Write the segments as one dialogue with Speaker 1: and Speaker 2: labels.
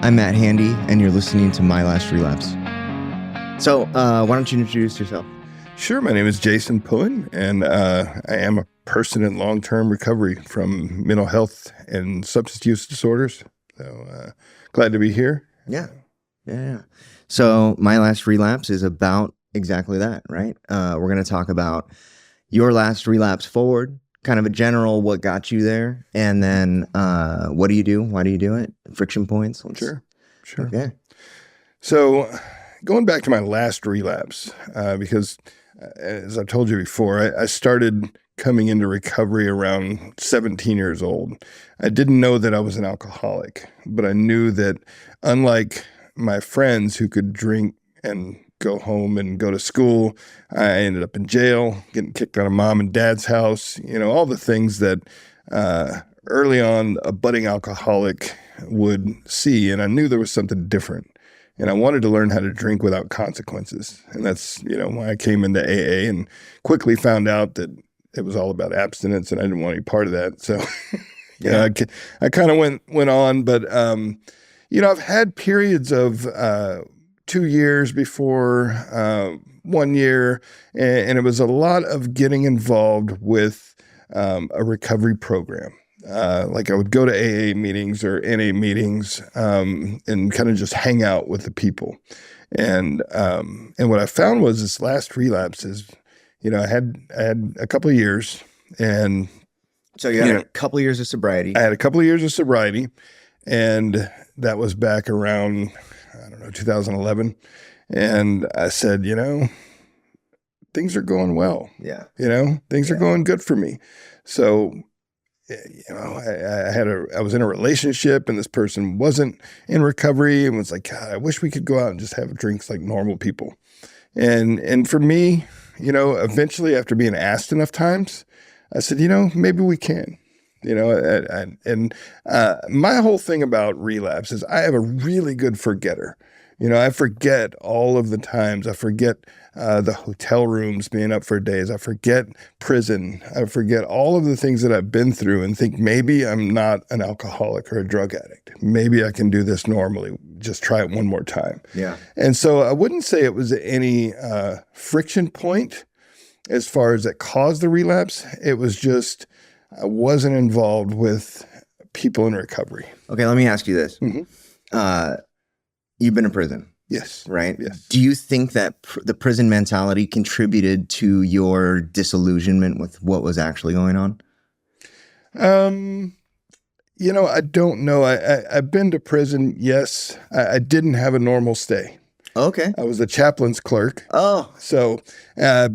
Speaker 1: I'm Matt Handy, and you're listening to My Last Relapse. So, why don't you introduce yourself?
Speaker 2: Sure. My name is Jason Pullen, and I am a person in long-term recovery from mental health and substance use disorders. So glad to be here.
Speaker 1: Yeah. So, My Last Relapse is about exactly that, right? We're going to talk about your last relapse forward, kind of a general what got you there, and then what do you do? Why do you do it? Friction points.
Speaker 2: Sure.
Speaker 1: Okay.
Speaker 2: So going back to my last relapse, because as I've told you before, I started coming into recovery around 17 years old. I didn't know that I was an alcoholic, but I knew that unlike my friends who could drink and go home and go to school, I ended up in jail, getting kicked out of mom and dad's house, all the things that early on a budding alcoholic would see. And I knew there was something different. And I wanted to learn how to drink without consequences. And that's, why I came into AA and quickly found out that it was all about abstinence and I didn't want any part of that. So I kind of went on, but, I've had periods of 2 years before 1 year, and it was a lot of getting involved with a recovery program. Like I would go to AA meetings or NA meetings and kind of just hang out with the people. And what I found was this last relapse is, I had a couple of years, and
Speaker 1: so you had a couple of years of sobriety.
Speaker 2: I had a couple of years of sobriety, and that was back around 2011. And I said, things are going well.
Speaker 1: Yeah.
Speaker 2: Things are going good for me. So, I was in a relationship and this person wasn't in recovery and was like, God, I wish we could go out and just have drinks like normal people. And for me, eventually after being asked enough times, I said, maybe we can. My whole thing about relapse is I have a really good forgetter. I forget all of the times. I forget the hotel rooms being up for days. I forget prison. I forget all of the things that I've been through and think maybe I'm not an alcoholic or a drug addict. Maybe I can do this normally. Just try it one more time.
Speaker 1: Yeah.
Speaker 2: And so I wouldn't say it was any friction point as far as that caused the relapse. It was just I wasn't involved with people in recovery.
Speaker 1: Okay, let me ask you this.
Speaker 2: Mm-hmm.
Speaker 1: You've been in prison.
Speaker 2: Yes.
Speaker 1: Right?
Speaker 2: Yes.
Speaker 1: Do you think that the prison mentality contributed to your disillusionment with what was actually going on?
Speaker 2: I don't know. I've been to prison, yes. I didn't have a normal stay.
Speaker 1: Okay.
Speaker 2: I was the chaplain's clerk.
Speaker 1: Oh.
Speaker 2: So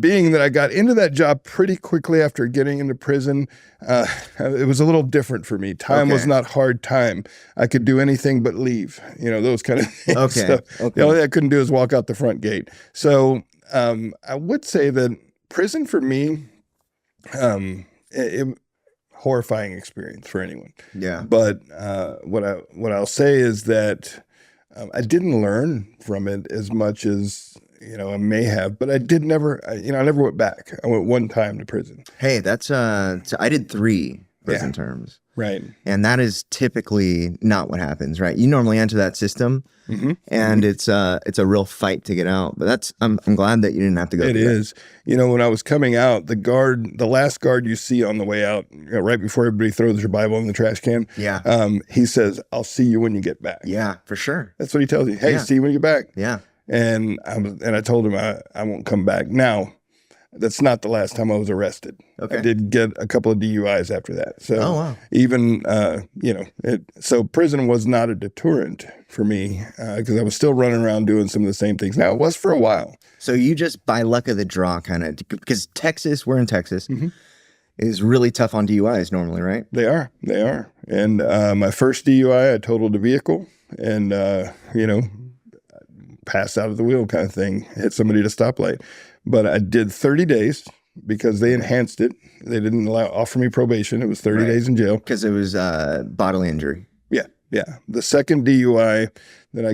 Speaker 2: being that I got into that job pretty quickly after getting into prison, it was a little different for me. Time was not hard time. I could do anything but leave, those kind of things.
Speaker 1: Okay.
Speaker 2: So the only thing I couldn't do is walk out the front gate. So I would say that prison for me, horrifying experience for anyone.
Speaker 1: Yeah.
Speaker 2: But what I'll say is that I didn't learn from it as much as, I may have, but I never went back. I went one time to prison.
Speaker 1: Hey, that's, so I did 3 prison terms.
Speaker 2: Right.
Speaker 1: And that is typically not what happens, right? You normally enter that system and it's a real fight to get out. But I'm glad that you didn't have to go through that. It is.
Speaker 2: When I was coming out, the last guard you see on the way out, right before everybody throws your Bible in the trash can.
Speaker 1: Yeah.
Speaker 2: He says, I'll see you when you get back.
Speaker 1: Yeah, for sure.
Speaker 2: That's what he tells you. Hey, see you when you get back.
Speaker 1: Yeah.
Speaker 2: And I told him I won't come back. Now, that's not the last time I was arrested.
Speaker 1: Okay.
Speaker 2: I did get a couple of DUIs after that. So
Speaker 1: even,
Speaker 2: so prison was not a deterrent for me because I was still running around doing some of the same things. Now, it was for a while.
Speaker 1: So you just, by luck of the draw, kind of, because we're in Texas, is really tough on DUIs normally, right?
Speaker 2: They are. And my first DUI, I totaled a vehicle and, passed out of the wheel kind of thing, hit somebody at a stoplight. But I did 30 days because they enhanced it. They didn't offer me probation. It was 30 days in jail.
Speaker 1: Because it was bodily injury.
Speaker 2: Yeah. The second DUI that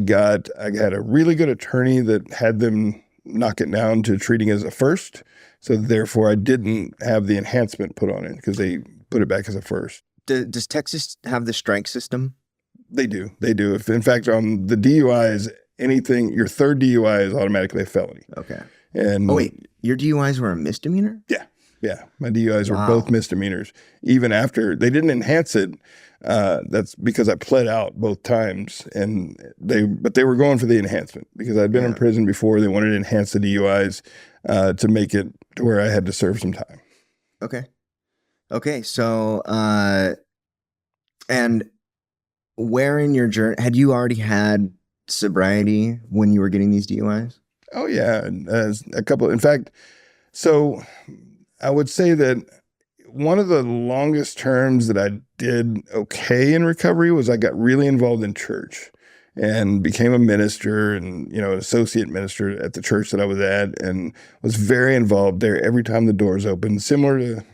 Speaker 2: I had a really good attorney that had them knock it down to treating as a first. So therefore, I didn't have the enhancement put on it because they put it back as a first.
Speaker 1: Does Texas have the strike system?
Speaker 2: They do. They do. If in fact, the DUIs, anything, your third DUI is automatically a felony.
Speaker 1: Okay.
Speaker 2: And
Speaker 1: Oh wait, your DUIs were a misdemeanor?
Speaker 2: yeah, yeah. My DUIs were
Speaker 1: Wow.
Speaker 2: both misdemeanors. Even after they didn't enhance it, that's because I pled out both times, but they were going for the enhancement because I'd been in prison before. They wanted to enhance the DUIs to make it to where I had to serve some time.
Speaker 1: Okay. Okay. So, and where in your journey had you already had sobriety when you were getting these DUIs?
Speaker 2: Oh yeah, and, a couple. In fact, so I would say that one of the longest terms that I did okay in recovery was I got really involved in church and became a minister and, an associate minister at the church that I was at, and was very involved there every time the doors opened, similar to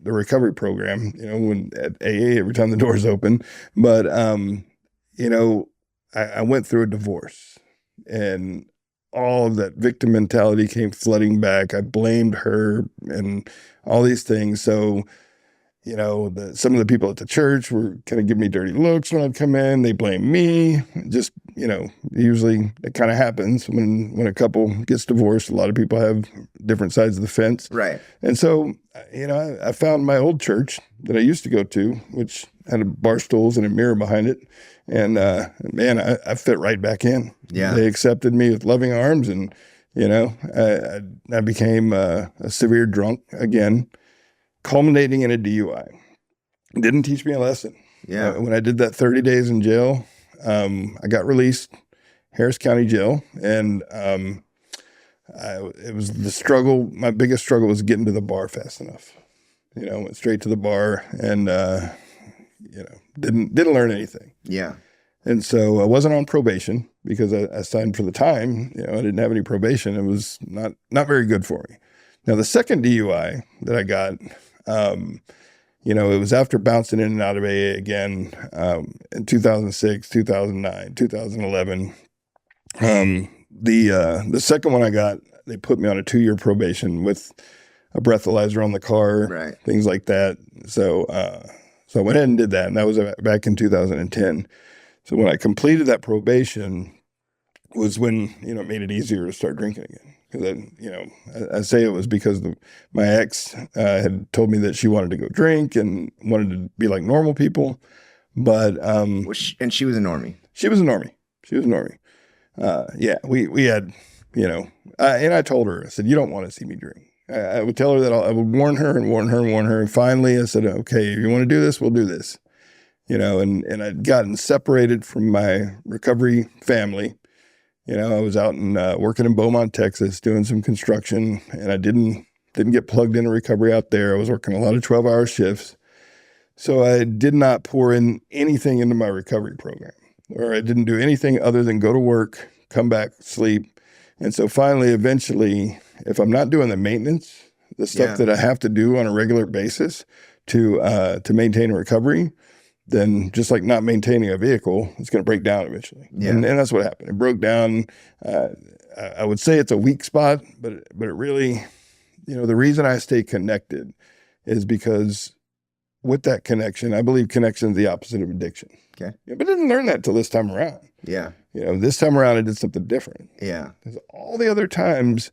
Speaker 2: the recovery program, when at AA, every time the doors open. But, I went through a divorce, and all of that victim mentality came flooding back. I blamed her and all these things. So, some of the people at the church were kind of giving me dirty looks when I'd come in. They blamed me. Just, usually it kind of happens when a couple gets divorced. A lot of people have different sides of the fence.
Speaker 1: Right.
Speaker 2: And so, I found my old church that I used to go to, which had bar stools and a mirror behind it. And man, I fit right back in.
Speaker 1: Yeah.
Speaker 2: They accepted me with loving arms, and I became a severe drunk again, culminating in a DUI. It didn't teach me a lesson.
Speaker 1: Yeah.
Speaker 2: When I did that 30 days in jail, I got released, Harris County Jail, and it was the struggle. My biggest struggle was getting to the bar fast enough. Went straight to the bar and didn't learn anything.
Speaker 1: Yeah.
Speaker 2: And so I wasn't on probation because I signed for the time. I didn't have any probation. It was not very good for me. Now, the second DUI that I got, it was after bouncing in and out of AA again in 2006, 2009, 2011. The second one I got, they put me on a 2-year probation with a breathalyzer on the car,
Speaker 1: Right.
Speaker 2: things like that. So I went ahead and did that, and that was back in 2010. So when I completed that probation was when, it made it easier to start drinking again. Because I say it was because my ex had told me that she wanted to go drink and wanted to be like normal people. But
Speaker 1: And she was a normie.
Speaker 2: She was a normie. Yeah, we had, and I told her, I said, you don't want to see me drink. I would tell her that I would warn her and warn her and warn her. And finally I said, okay, if you want to do this, we'll do this. And I'd gotten separated from my recovery family. I was out and working in Beaumont, Texas, doing some construction, and I didn't get plugged into recovery out there. I was working a lot of 12-hour shifts. So I did not pour in anything into my recovery program, or I didn't do anything other than go to work, come back, sleep. And so finally, eventually, if I'm not doing the maintenance, the stuff that I have to do on a regular basis to maintain recovery, then just like not maintaining a vehicle, it's going to break down eventually.
Speaker 1: Yeah.
Speaker 2: And that's what happened. It broke down. I would say it's a weak spot, but it really, the reason I stay connected is because with that connection, I believe connection is the opposite of addiction.
Speaker 1: Okay.
Speaker 2: But I didn't learn that till this time around.
Speaker 1: Yeah.
Speaker 2: This time around, I did something different.
Speaker 1: Yeah.
Speaker 2: Because all the other times,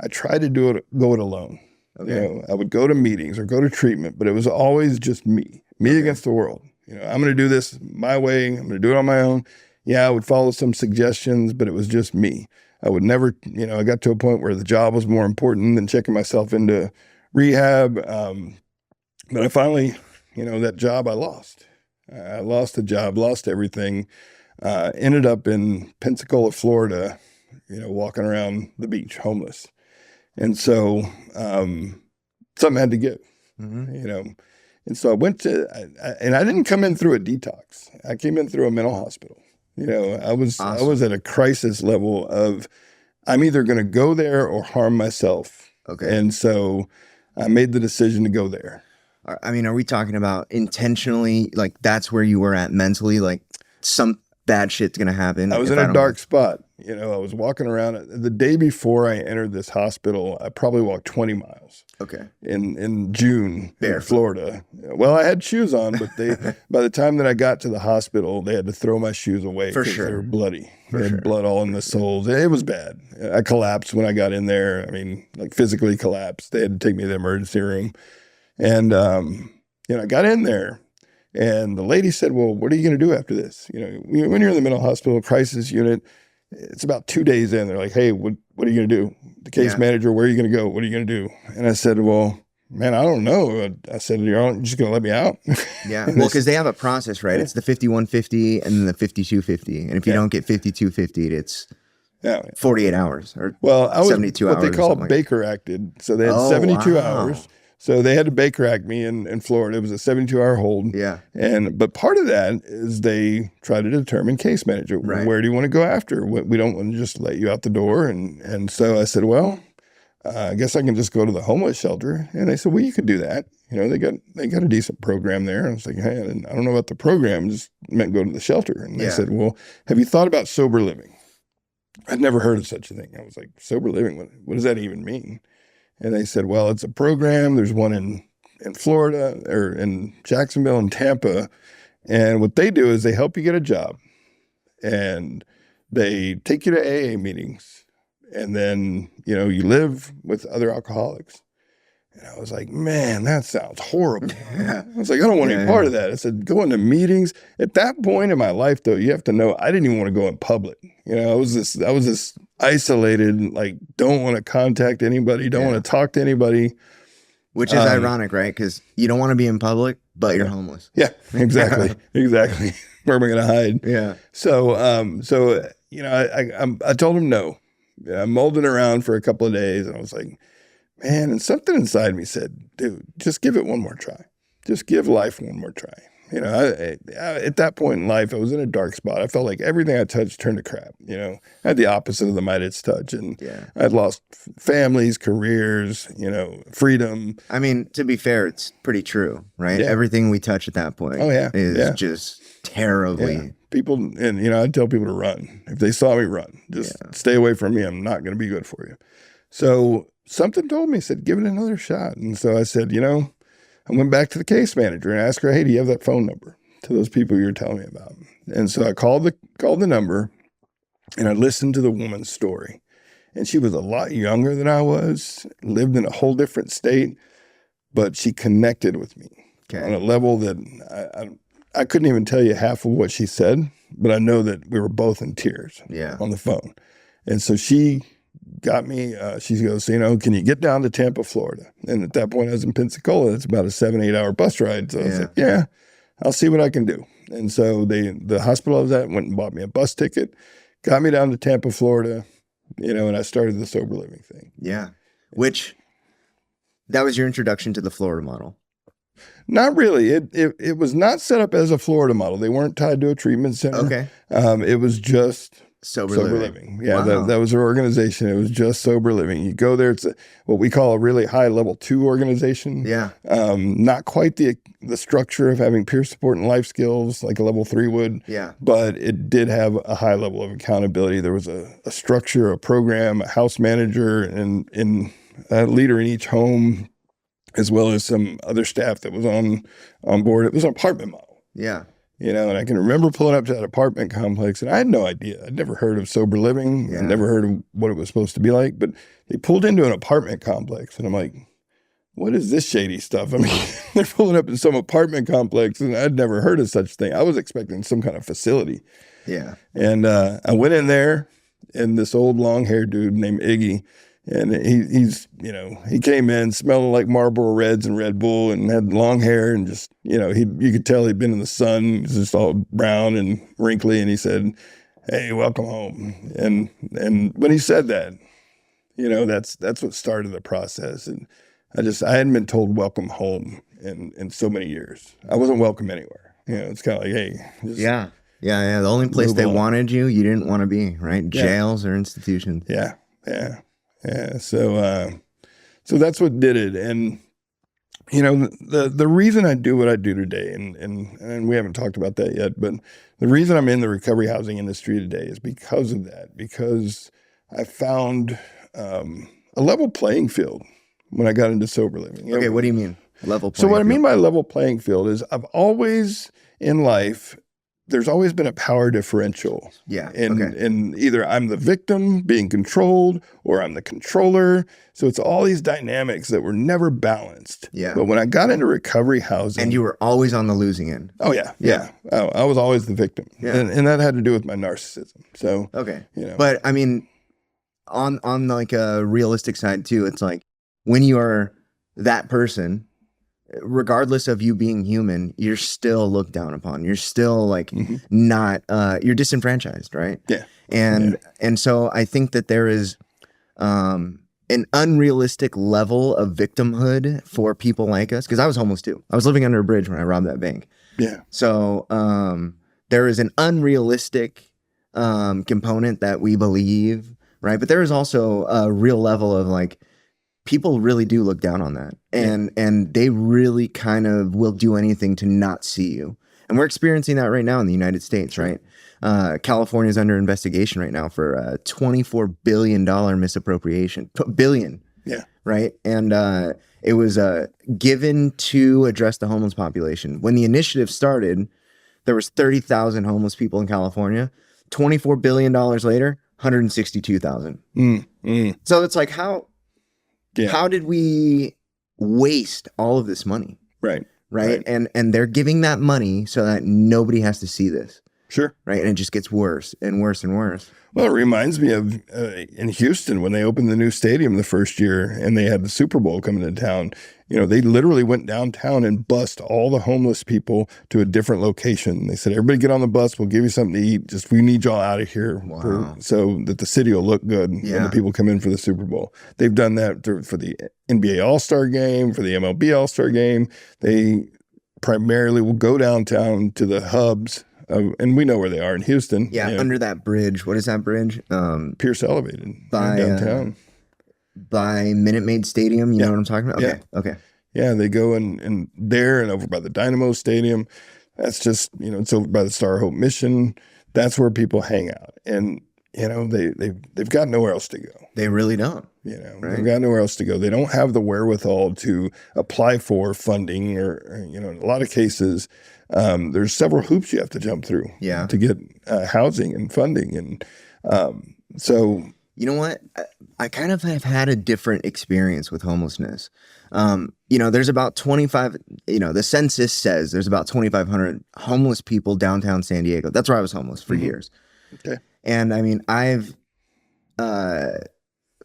Speaker 2: I tried to go it alone.
Speaker 1: Okay.
Speaker 2: I would go to meetings or go to treatment, but it was always just me against the world. I'm going to do this my way. I'm going to do it on my own. Yeah, I would follow some suggestions, but it was just me. I would never, I got to a point where the job was more important than checking myself into rehab. But I finally, that job I lost. I lost the job, lost everything. Ended up in Pensacola, Florida, walking around the beach, homeless. And so something had to give, And so I went and I didn't come in through a detox. I came in through a mental hospital. I was at a crisis level of I'm either going to go there or harm myself.
Speaker 1: Okay.
Speaker 2: And so I made the decision to go there.
Speaker 1: I mean, are we talking about intentionally, like that's where you were at mentally? Like bad shit's gonna happen.
Speaker 2: I was
Speaker 1: if
Speaker 2: in a
Speaker 1: don't
Speaker 2: dark spot. You know, I was walking around the day before I entered this hospital. I probably walked 20 miles.
Speaker 1: Okay.
Speaker 2: In June in
Speaker 1: Barefoot.
Speaker 2: Florida. Well, I had shoes on, but by the time that I got to the hospital, they had to throw my shoes away
Speaker 1: For
Speaker 2: because
Speaker 1: sure.
Speaker 2: they were bloody.
Speaker 1: For
Speaker 2: They had
Speaker 1: sure.
Speaker 2: blood all in the soles. It was bad. I collapsed when I got in there. I mean, like physically collapsed. They had to take me to the emergency room. And, you know, I got in there and the lady said, well, what are you going to do after this? You know, when you're in the mental hospital crisis unit, it's about 2 days in. They're like, hey, what are you going to do? The case manager, where are you going to go? What are you going to do? And I said, well, man, I don't know. I said, you're just going to let me out?
Speaker 1: Yeah. Well, because they have a process, right? It's the 5150 and then the 5250. And if you don't get 5250, it's 48 hours or
Speaker 2: I was
Speaker 1: 72 hours.
Speaker 2: What they call Baker acted. So they had 72 hours. So they had to Baker Act me in Florida. It was a 72-hour hold.
Speaker 1: Yeah.
Speaker 2: But part of that is they try to determine case manager.
Speaker 1: Right.
Speaker 2: Where do you want to go after? We don't want to just let you out the door. And so I said, well, I guess I can just go to the homeless shelter. And they said, well, you could do that. You know, they got a decent program there. I was like, hey, I don't know about the program. Just meant go to the shelter. And they said, well, have you thought about sober living? I'd never heard of such a thing. I was like, sober living? What does that even mean? And they said, well, it's a program. There's one in Florida or in Jacksonville and Tampa. And what they do is they help you get a job and they take you to AA meetings. And then, you know, you live with other alcoholics. And I was like, man, that sounds horrible. I was like, I don't want any part of that. I said, going to meetings. At that point in my life, though, you have to know I didn't even want to go in public. You know, I was this isolated, like, don't want to contact anybody, don't want to talk to anybody.
Speaker 1: Which is ironic, right? Because you don't want to be in public, but you're homeless.
Speaker 2: Yeah, exactly. Exactly. Where am I going to hide?
Speaker 1: Yeah.
Speaker 2: So, you know, I told him no. I mulled it around for a couple of days and I was like, man, and something inside me said, dude, just give it one more try. Just give life one more try. You know, at that point in life, I was in a dark spot. I felt like everything I touched turned to crap. You know, I had the opposite of the Midas touch, and I'd lost families, careers, you know, freedom.
Speaker 1: I mean, to be fair, it's pretty true, right?
Speaker 2: Yeah.
Speaker 1: Everything we touch at that point is just terribly.
Speaker 2: Yeah. People, and, you know, I'd tell people to run. If they saw me, run. Just stay away from me. I'm not going to be good for you. So something told me, said, give it another shot. And so I said, you know, I went back to the case manager and asked her, hey, do you have that phone number to those people you're telling me about? And so I called the number and I listened to the woman's story. And she was a lot younger than I was, lived in a whole different state, but she connected with me on a level that I couldn't even tell you half of what she said, but I know that we were both in tears on the phone. And so she got me, she goes, you know, can you get down to Tampa, Florida? And at that point I was in Pensacola. It's about a 7-8 hour bus ride. So I was like, yeah, I'll see what I can do. And so the hospital I was at went and bought me a bus ticket, got me down to Tampa, Florida, you know, and I started the sober living thing.
Speaker 1: Yeah. Which, that was your introduction to the Florida model.
Speaker 2: Not really. It was not set up as a Florida model. They weren't tied to a treatment center.
Speaker 1: Okay.
Speaker 2: It was just
Speaker 1: Sober
Speaker 2: living. Yeah,
Speaker 1: wow.
Speaker 2: that was their organization. It was just sober living. You go there, it's what we call a really high level 2 organization.
Speaker 1: Yeah.
Speaker 2: Not quite the structure of having peer support and life skills like a level 3 would.
Speaker 1: Yeah.
Speaker 2: But it did have a high level of accountability. There was a structure, a program, a house manager, and a leader in each home, as well as some other staff that was on board. It was an apartment model.
Speaker 1: Yeah.
Speaker 2: You know, and I can remember pulling up to that apartment complex, and I had no idea. I'd never heard of sober living. I'd never heard of what it was supposed to be like. But they pulled into an apartment complex, and I'm like, what is this shady stuff? I mean, they're pulling up in some apartment complex, and I'd never heard of such a thing. I was expecting some kind of facility.
Speaker 1: Yeah.
Speaker 2: And I went in there, and this old long-haired dude named Iggy, and he's, you know, he came in smelling like Marlboro Reds and Red Bull and had long hair and just, you know, you could tell he'd been in the sun. He was just all brown and wrinkly. And he said, hey, welcome home. And when he said that, you know, that's what started the process. And I hadn't been told welcome home in so many years. I wasn't welcome anywhere. You know, it's kind of like, hey.
Speaker 1: Yeah. The only place they wanted you didn't want to be, right? Jails or institutions.
Speaker 2: Yeah. So that's what did it. And You know, the reason I do what I do today, and we haven't talked about that yet, but the reason I'm in the recovery housing industry today is because of that, because I found a level playing field when I got into sober living. You
Speaker 1: Okay,
Speaker 2: know,
Speaker 1: what do you mean? Level
Speaker 2: so
Speaker 1: playing
Speaker 2: what I mean
Speaker 1: field?
Speaker 2: by level playing field is I've always in life, there's always been a power differential.
Speaker 1: Yeah. Okay.
Speaker 2: In either I'm the victim being controlled or I'm the controller. So it's all these dynamics that were never balanced.
Speaker 1: Yeah.
Speaker 2: But when I got into recovery housing,
Speaker 1: And you were always on the losing end.
Speaker 2: oh yeah. I was always the victim.
Speaker 1: Yeah.
Speaker 2: And that had to do with my narcissism. So,
Speaker 1: Okay.
Speaker 2: you know,
Speaker 1: But I mean, on like a realistic side too, it's like when you are that person, regardless of you being human, you're still looked down upon. You're still like not you're disenfranchised, right?
Speaker 2: yeah.
Speaker 1: And so I think that there is an unrealistic level of victimhood for people like us, because I was homeless too. I was living under a bridge when I robbed that bank.
Speaker 2: Yeah.
Speaker 1: So there is an unrealistic component that we believe, right? But there is also a real level of like, people really do look down on that, and they really kind of will do anything to not see you. And we're experiencing that right now in the United States, right? California is under investigation right now for a $24 billion misappropriation. Billion.
Speaker 2: Yeah.
Speaker 1: Right? And it was given to address the homeless population. When the initiative started, there was 30,000 homeless people in California. $24 billion later, 162,000. So it's like, how did we waste all of this money? Right. And they're giving that money so that nobody has to see this.
Speaker 2: Sure.
Speaker 1: Right. And it just gets worse and worse and worse.
Speaker 2: Well, it reminds me of in Houston when they opened the new stadium the first year and they had the Super Bowl coming to town. You know, they literally went downtown and bussed all the homeless people to a different location. They said, everybody get on the bus. We'll give you something to eat. Just we need y'all out of here so that the city will look good when the people come in for the Super Bowl. They've done that for the NBA All-Star game, for the MLB All-Star game. They primarily will go downtown to the hubs. And we know where they are in Houston.
Speaker 1: Yeah, under that bridge. What is that bridge?
Speaker 2: Pierce Elevated
Speaker 1: by
Speaker 2: downtown.
Speaker 1: By Minute Maid Stadium. You know what I'm talking about? Okay. Okay.
Speaker 2: Yeah, they go and there and over by the Dynamo Stadium. That's just, you know, it's over by the Star of Hope Mission. That's where people hang out. And, you know, they've got nowhere else to go.
Speaker 1: They really don't.
Speaker 2: You know, they've got nowhere else to go. They don't have the wherewithal to apply for funding or you know, in a lot of cases, there's several hoops you have to jump through to get housing and funding. And so...
Speaker 1: You know what? I kind of have had a different experience with homelessness. You know, there's about 25, you know, the census says there's about 2,500 homeless people downtown San Diego. That's where I was homeless for years.
Speaker 2: Okay.
Speaker 1: And I mean, I've,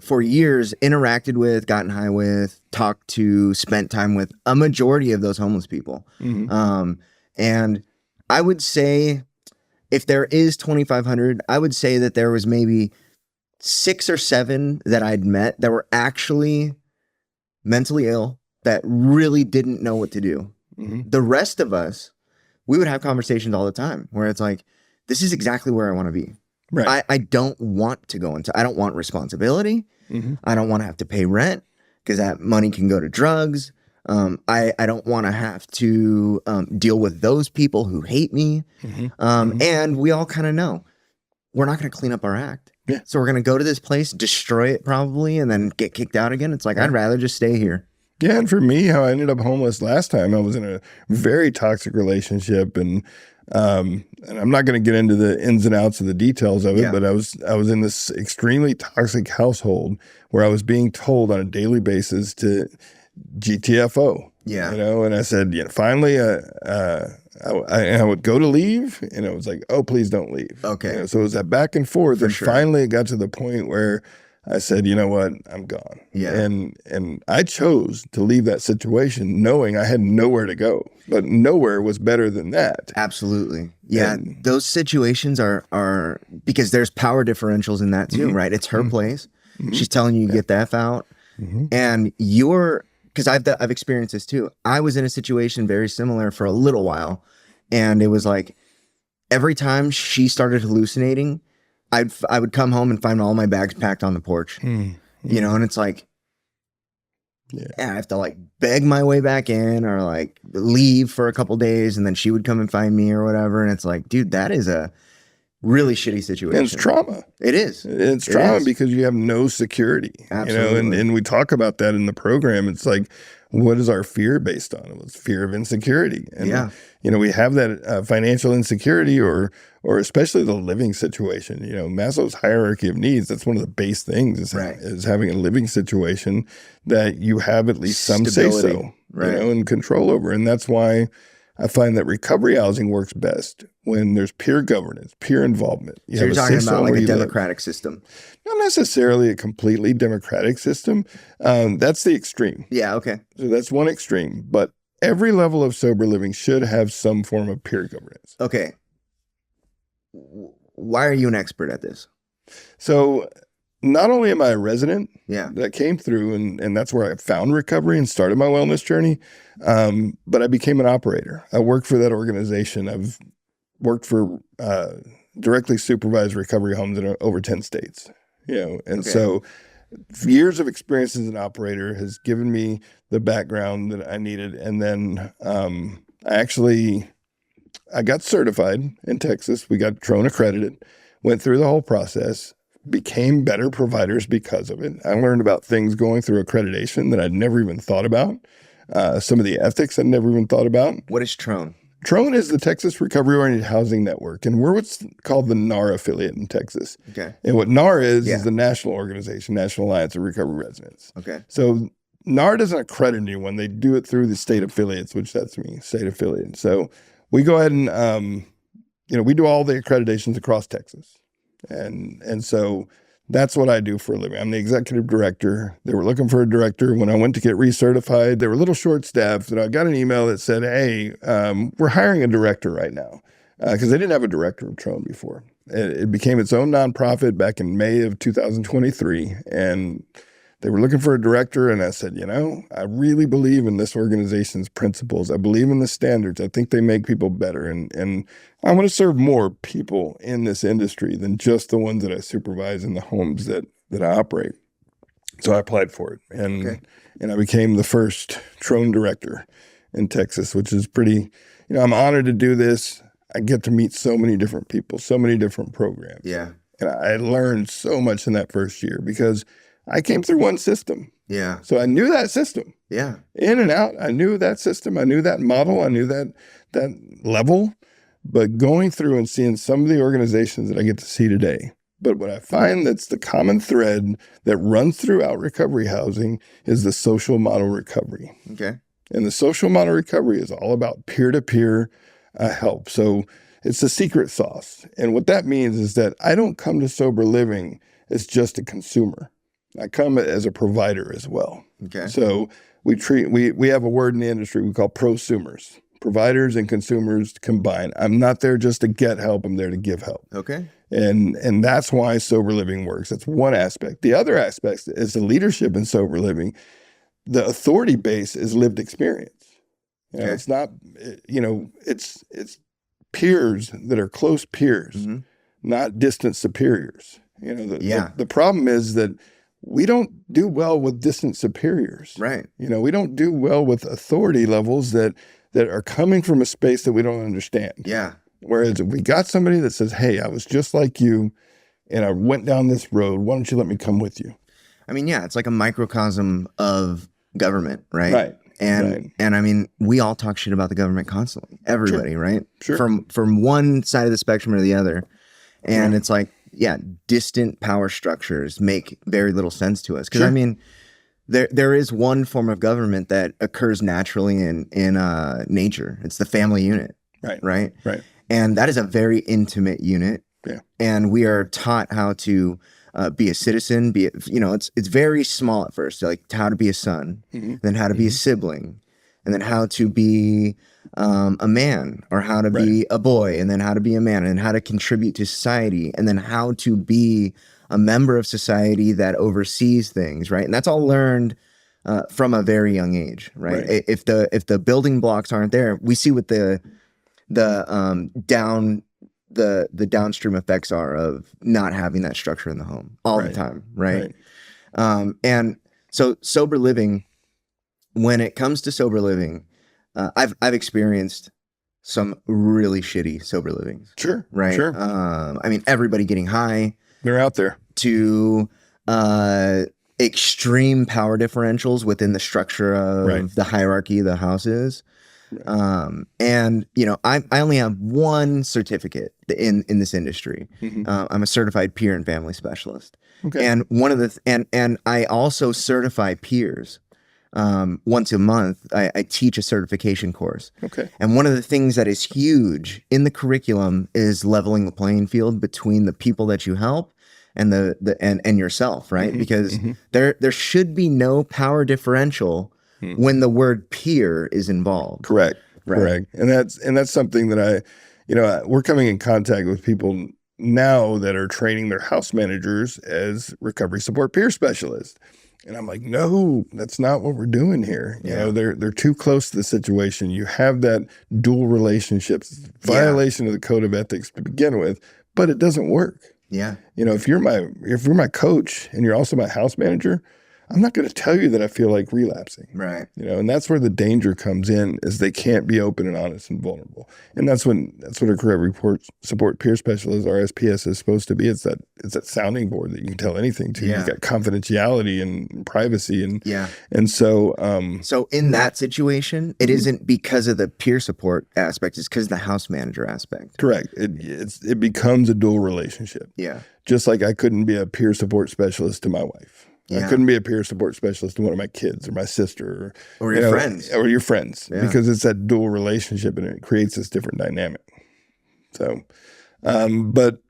Speaker 1: for years, interacted with, gotten high with, talked to, spent time with a majority of those homeless people. And I would say if there is 2,500, I would say that there was maybe 6 or 7 that I'd met that were actually mentally ill, that really didn't know what to do. The rest of us, we would have conversations all the time where it's like, this is exactly where I want to be.
Speaker 2: Right.
Speaker 1: I don't want to go into, I don't want responsibility. I don't want to have to pay rent because that money can go to drugs. I don't want to have to deal with those people who hate me. And we all kind of know we're not going to clean up our act.
Speaker 2: Yeah.
Speaker 1: So we're going to go to this place, destroy it probably, and then get kicked out again. It's like, I'd rather just stay here.
Speaker 2: Yeah. And for me, how I ended up homeless last time, I was in a very toxic relationship and I'm not going to get into the ins and outs of the details of it, but I was in this extremely toxic household where I was being told on a daily basis to GTFO. Yeah. You know, and I said, finally, I would go to leave and it was like, oh, please don't leave.
Speaker 1: Okay.
Speaker 2: You know, so it was that back and forth. And finally it got to the point where I said, you know what, I'm gone. Yeah. And I chose to leave that situation knowing I had nowhere to go, but nowhere was better than that.
Speaker 1: Absolutely. Yeah. And those situations are because there's power differentials in that too, right? It's her place. She's telling you to get the F out. And because I've experienced this too. I was in a situation very similar for a little while. And it was like, every time she started hallucinating, I would come home and find all my bags packed on the porch, you know, and it's like,
Speaker 2: Yeah.
Speaker 1: and I have to like beg my way back in or like leave for a couple days, and then she would come and find me or whatever. And it's like, dude, that is a really shitty situation.
Speaker 2: And it's trauma.
Speaker 1: It is.
Speaker 2: It's
Speaker 1: It
Speaker 2: trauma
Speaker 1: is.
Speaker 2: because you have no security,
Speaker 1: Absolutely.
Speaker 2: and we talk about that in the program. It's like, what is our fear based on? It was fear of insecurity. And,
Speaker 1: Yeah.
Speaker 2: we have that financial insecurity or especially the living situation. Maslow's hierarchy of needs, that's one of the base things is having a living situation that you have at least some
Speaker 1: Stability.
Speaker 2: say-so,
Speaker 1: Right.
Speaker 2: and control over. And that's why I find that recovery housing works best when there's peer governance, peer involvement.
Speaker 1: So you're talking about like a democratic system.
Speaker 2: Not necessarily a completely democratic system. That's the extreme.
Speaker 1: Yeah. Okay.
Speaker 2: So that's one extreme. But every level of sober living should have some form of peer governance.
Speaker 1: Okay. Why are you an expert at this?
Speaker 2: So not only am I a resident
Speaker 1: Yeah.
Speaker 2: that came through, and that's where I found recovery and started my wellness journey, but I became an operator. I worked for that organization. I've worked for directly supervised recovery homes in over 10 states. And
Speaker 1: Okay.
Speaker 2: so years of experience as an operator has given me the background that I needed. And then I got certified in Texas. We got Trone accredited, went through the whole process, became better providers because of it. I learned about things going through accreditation that I'd never even thought about. Some of the ethics I'd never even thought about.
Speaker 1: What is Trone?
Speaker 2: Trone is the Texas Recovery Oriented Housing Network, and we're what's called the NAR affiliate in Texas.
Speaker 1: Okay.
Speaker 2: And what NAR is the national organization, National Alliance of Recovery Residents.
Speaker 1: Okay.
Speaker 2: So NAR doesn't accredit anyone. They do it through the state affiliates, which that's me, state affiliate. So we go ahead and, we do all the accreditations across Texas. And so that's what I do for a living. I'm the executive director. They were looking for a director. When I went to get recertified, they were a little short-staffed, and I got an email that said, hey, we're hiring a director right now, because they didn't have a director of Trone before. It became its own nonprofit back in May of 2023, and they were looking for a director, and I said, I really believe in this organization's principles. I believe in the standards. I think they make people better, and I want to serve more people in this industry than just the ones that I supervise in the homes that I operate. So I applied for it, and I became the first Trone director in Texas, which is pretty, I'm honored to do this. I get to meet so many different people, so many different programs.
Speaker 1: Yeah.
Speaker 2: And I learned so much in that first year because I came through one system.
Speaker 1: Yeah.
Speaker 2: So I knew that system.
Speaker 1: Yeah.
Speaker 2: In and out. I knew that system. I knew that model. I knew that level. But going through and seeing some of the organizations that I get to see today, but what I find that's the common thread that runs throughout recovery housing is the social model recovery.
Speaker 1: Okay.
Speaker 2: And the social model recovery is all about peer-to-peer help. So it's the secret sauce. And what that means is that I don't come to sober living as just a consumer. I come as a provider as well.
Speaker 1: Okay.
Speaker 2: So we have a word in the industry we call prosumers, providers and consumers combined. I'm not there just to get help. I'm there to give help.
Speaker 1: Okay.
Speaker 2: And that's why sober living works. That's one aspect. The other aspect is the leadership in sober living. The authority base is lived experience.
Speaker 1: Okay.
Speaker 2: It's not, it's peers that are close peers, not distant superiors. The problem is that we don't do well with distant superiors.
Speaker 1: Right.
Speaker 2: We don't do well with authority levels that are coming from a space that we don't understand.
Speaker 1: Yeah.
Speaker 2: Whereas if we got somebody that says, hey, I was just like you and I went down this road, why don't you let me come with you?
Speaker 1: I mean, yeah, it's like a microcosm of government, right?
Speaker 2: Right.
Speaker 1: And I mean, we all talk shit about the government constantly. Everybody, right?
Speaker 2: Sure.
Speaker 1: From one side of the spectrum or the other. And it's like, yeah, distant power structures make very little sense to us. Because I mean, there is one form of government that occurs naturally in nature. It's the family unit.
Speaker 2: Right.
Speaker 1: Right.
Speaker 2: Right.
Speaker 1: And that is a very intimate unit.
Speaker 2: Yeah.
Speaker 1: And we are taught how to be a citizen, it's very small at first, like how to be a son, then how to be a sibling, and then how to be a man, or how to be a boy, and then how to be a man, and how to contribute to society, and then how to be a member of society that oversees things, right? And that's all learned from a very young age, right? If the building blocks aren't there, we see what the downstream effects are of not having that structure in the home all the time, right? And so sober living when it comes to sober living, I've experienced some really shitty sober livings.
Speaker 2: Sure.
Speaker 1: Right.
Speaker 2: Sure.
Speaker 1: I mean, everybody getting high
Speaker 2: They're out there.
Speaker 1: to extreme power differentials within the structure of the hierarchy of the houses. Right. And you know, I only have one certificate in this industry. I'm a certified peer and family specialist.
Speaker 2: Okay.
Speaker 1: And one of the and I also certify peers. Once a month, I teach a certification course.
Speaker 2: Okay.
Speaker 1: And one of the things that is huge in the curriculum is leveling the playing field between the people that you help and and yourself, right? Because there should be no power differential when the word peer is involved.
Speaker 2: Correct.
Speaker 1: Right.
Speaker 2: Correct. And that's something that we're coming in contact with people now that are training their house managers as recovery support peer specialists. And I'm like, no, that's not what we're doing here. You know, they're too close to the situation. You have that dual relationships violation of the code of ethics to begin with, but it doesn't work.
Speaker 1: Yeah.
Speaker 2: You know, if you're my coach and you're also my house manager, I'm not going to tell you that I feel like relapsing.
Speaker 1: Right.
Speaker 2: You know, and that's where the danger comes in, is they can't be open and honest and vulnerable. And that's what a recovery support peer specialist, RSPS, is supposed to be. It's that sounding board that you can tell anything to.
Speaker 1: Yeah.
Speaker 2: You've got confidentiality and privacy and so
Speaker 1: so in that situation, it isn't because of the peer support aspect, it's because of the house manager aspect.
Speaker 2: Correct. It becomes a dual relationship.
Speaker 1: Yeah.
Speaker 2: Just like I couldn't be a peer support specialist to my wife. Yeah. I couldn't be a peer support specialist to one of my kids or my sister
Speaker 1: or your friends.
Speaker 2: Or your friends, because it's that dual relationship and it creates this different dynamic. So, but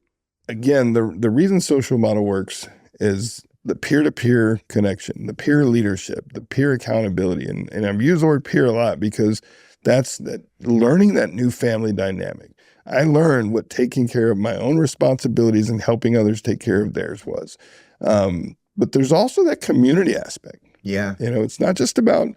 Speaker 2: again, the reason social model works is the peer-to-peer connection, the peer leadership, the peer accountability. And I've used the word peer a lot because that's learning that new family dynamic. I learned what taking care of my own responsibilities and helping others take care of theirs was. But there's also that community aspect. Yeah. You know, it's not just about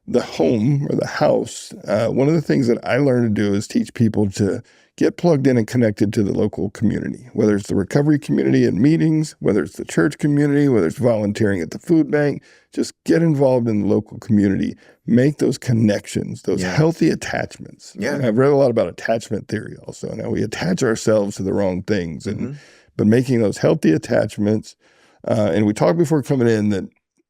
Speaker 2: the home or the house. One of the things that I learned to do is teach people to get plugged in and connected to the local community, whether it's the recovery community in meetings, whether it's the church community, whether it's volunteering at the food bank. Just get involved in the local community. Make those connections, those healthy attachments. Yeah. And I've read a lot about attachment theory also. Now, we attach ourselves to the wrong things. But making those healthy attachments, and we talked before coming in that,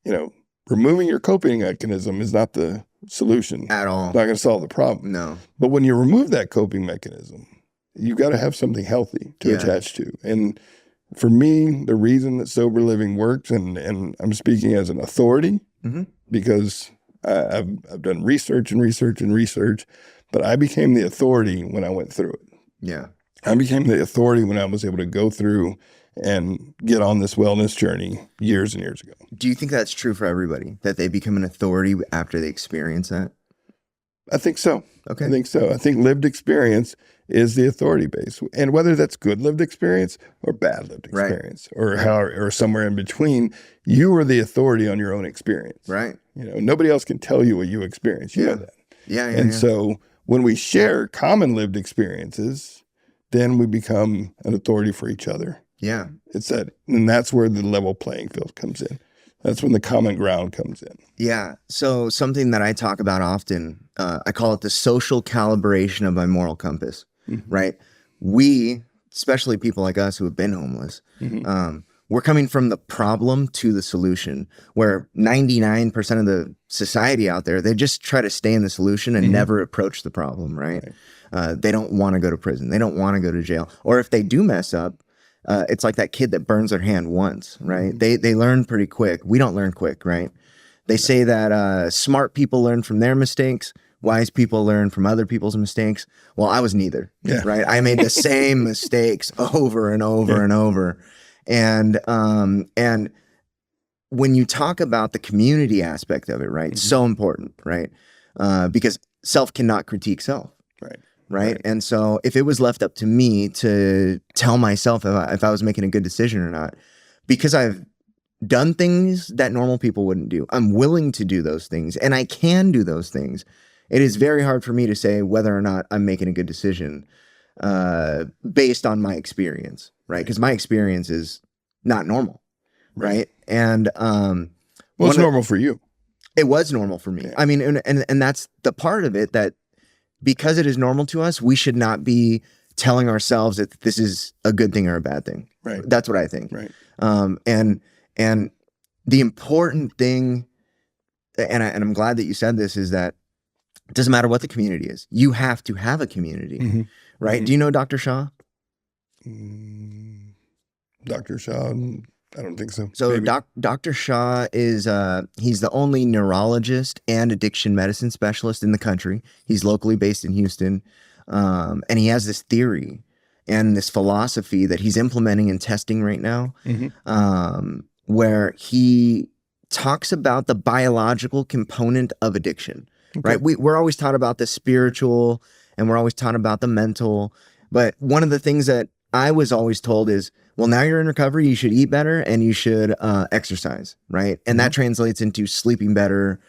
Speaker 2: you know, removing your coping mechanism is not the solution. At all. It's not going to solve the problem. No. But when you remove that coping mechanism, you've got to have something healthy to attach to. And for me, the reason that sober living works, and I'm speaking as an authority, because I've done research and research and research, but I became the authority when I went through it. Yeah. I became the authority when I was able to go through and get on this wellness journey years and years ago. Do you think that's true for everybody, that they become an authority after they experience that? I think so. Okay. I think so. I think lived experience is the authority base. And whether that's good lived experience or bad lived experience, or somewhere in between, you are the authority on your own experience. Right. You know, nobody else can tell you what you experience. You know that. And so when we share common lived experiences, then we become an authority for each other. Yeah. It's that, and that's where the level playing field comes in. That's when the common ground comes in. Yeah. So something that I talk about often, I call it the social calibration of my moral compass, right? We, especially people like us who have been homeless, we're coming from the problem to the solution, where 99% of the society out there, they just try to stay in the solution and never approach the problem, right? They don't want to go to prison. They don't want to go to jail. Or if they do mess up, it's like that kid that burns their hand once, right? They learn pretty quick. We don't learn quick, right? They say that smart people learn from their mistakes. Wise people learn from other people's mistakes. Well, I was neither, right? I made the same mistakes over and over and over. And when you talk about the community aspect of it, right? It's so important, right? Because self cannot critique self. Right. And so if it was left up to me to tell myself if I was making a good decision or not, because I've done things that normal people wouldn't do, I'm willing to do those things and I can do those things. It is very hard for me to say whether or not I'm making a good decision based on my experience, right? Because my experience is not normal, right? And well, it's normal for you.
Speaker 1: It was normal for me.
Speaker 2: Yeah.
Speaker 1: I mean, and that's the part of it, that because it is normal to us, we should not be telling ourselves that this is a good thing or a bad thing.
Speaker 2: Right.
Speaker 1: That's what I think.
Speaker 2: Right.
Speaker 1: And the important thing, and I'm glad that you said this, is that it doesn't matter what the community is. You have to have a community, right?
Speaker 2: Mm-hmm.
Speaker 1: Do you know Dr. Shaw?
Speaker 2: Dr. Shaw? I don't think so.
Speaker 1: So Dr. Shaw is he's the only neurologist and addiction medicine specialist in the country. He's locally based in Houston, and he has this theory and this philosophy that he's implementing and testing right now, where he talks about the biological component of addiction. Okay. Right? We're always taught about the spiritual, and we're always taught about the mental. But one of the things that I was always told is, well, now you're in recovery, you should eat better and you should exercise, right? And that translates into sleeping better,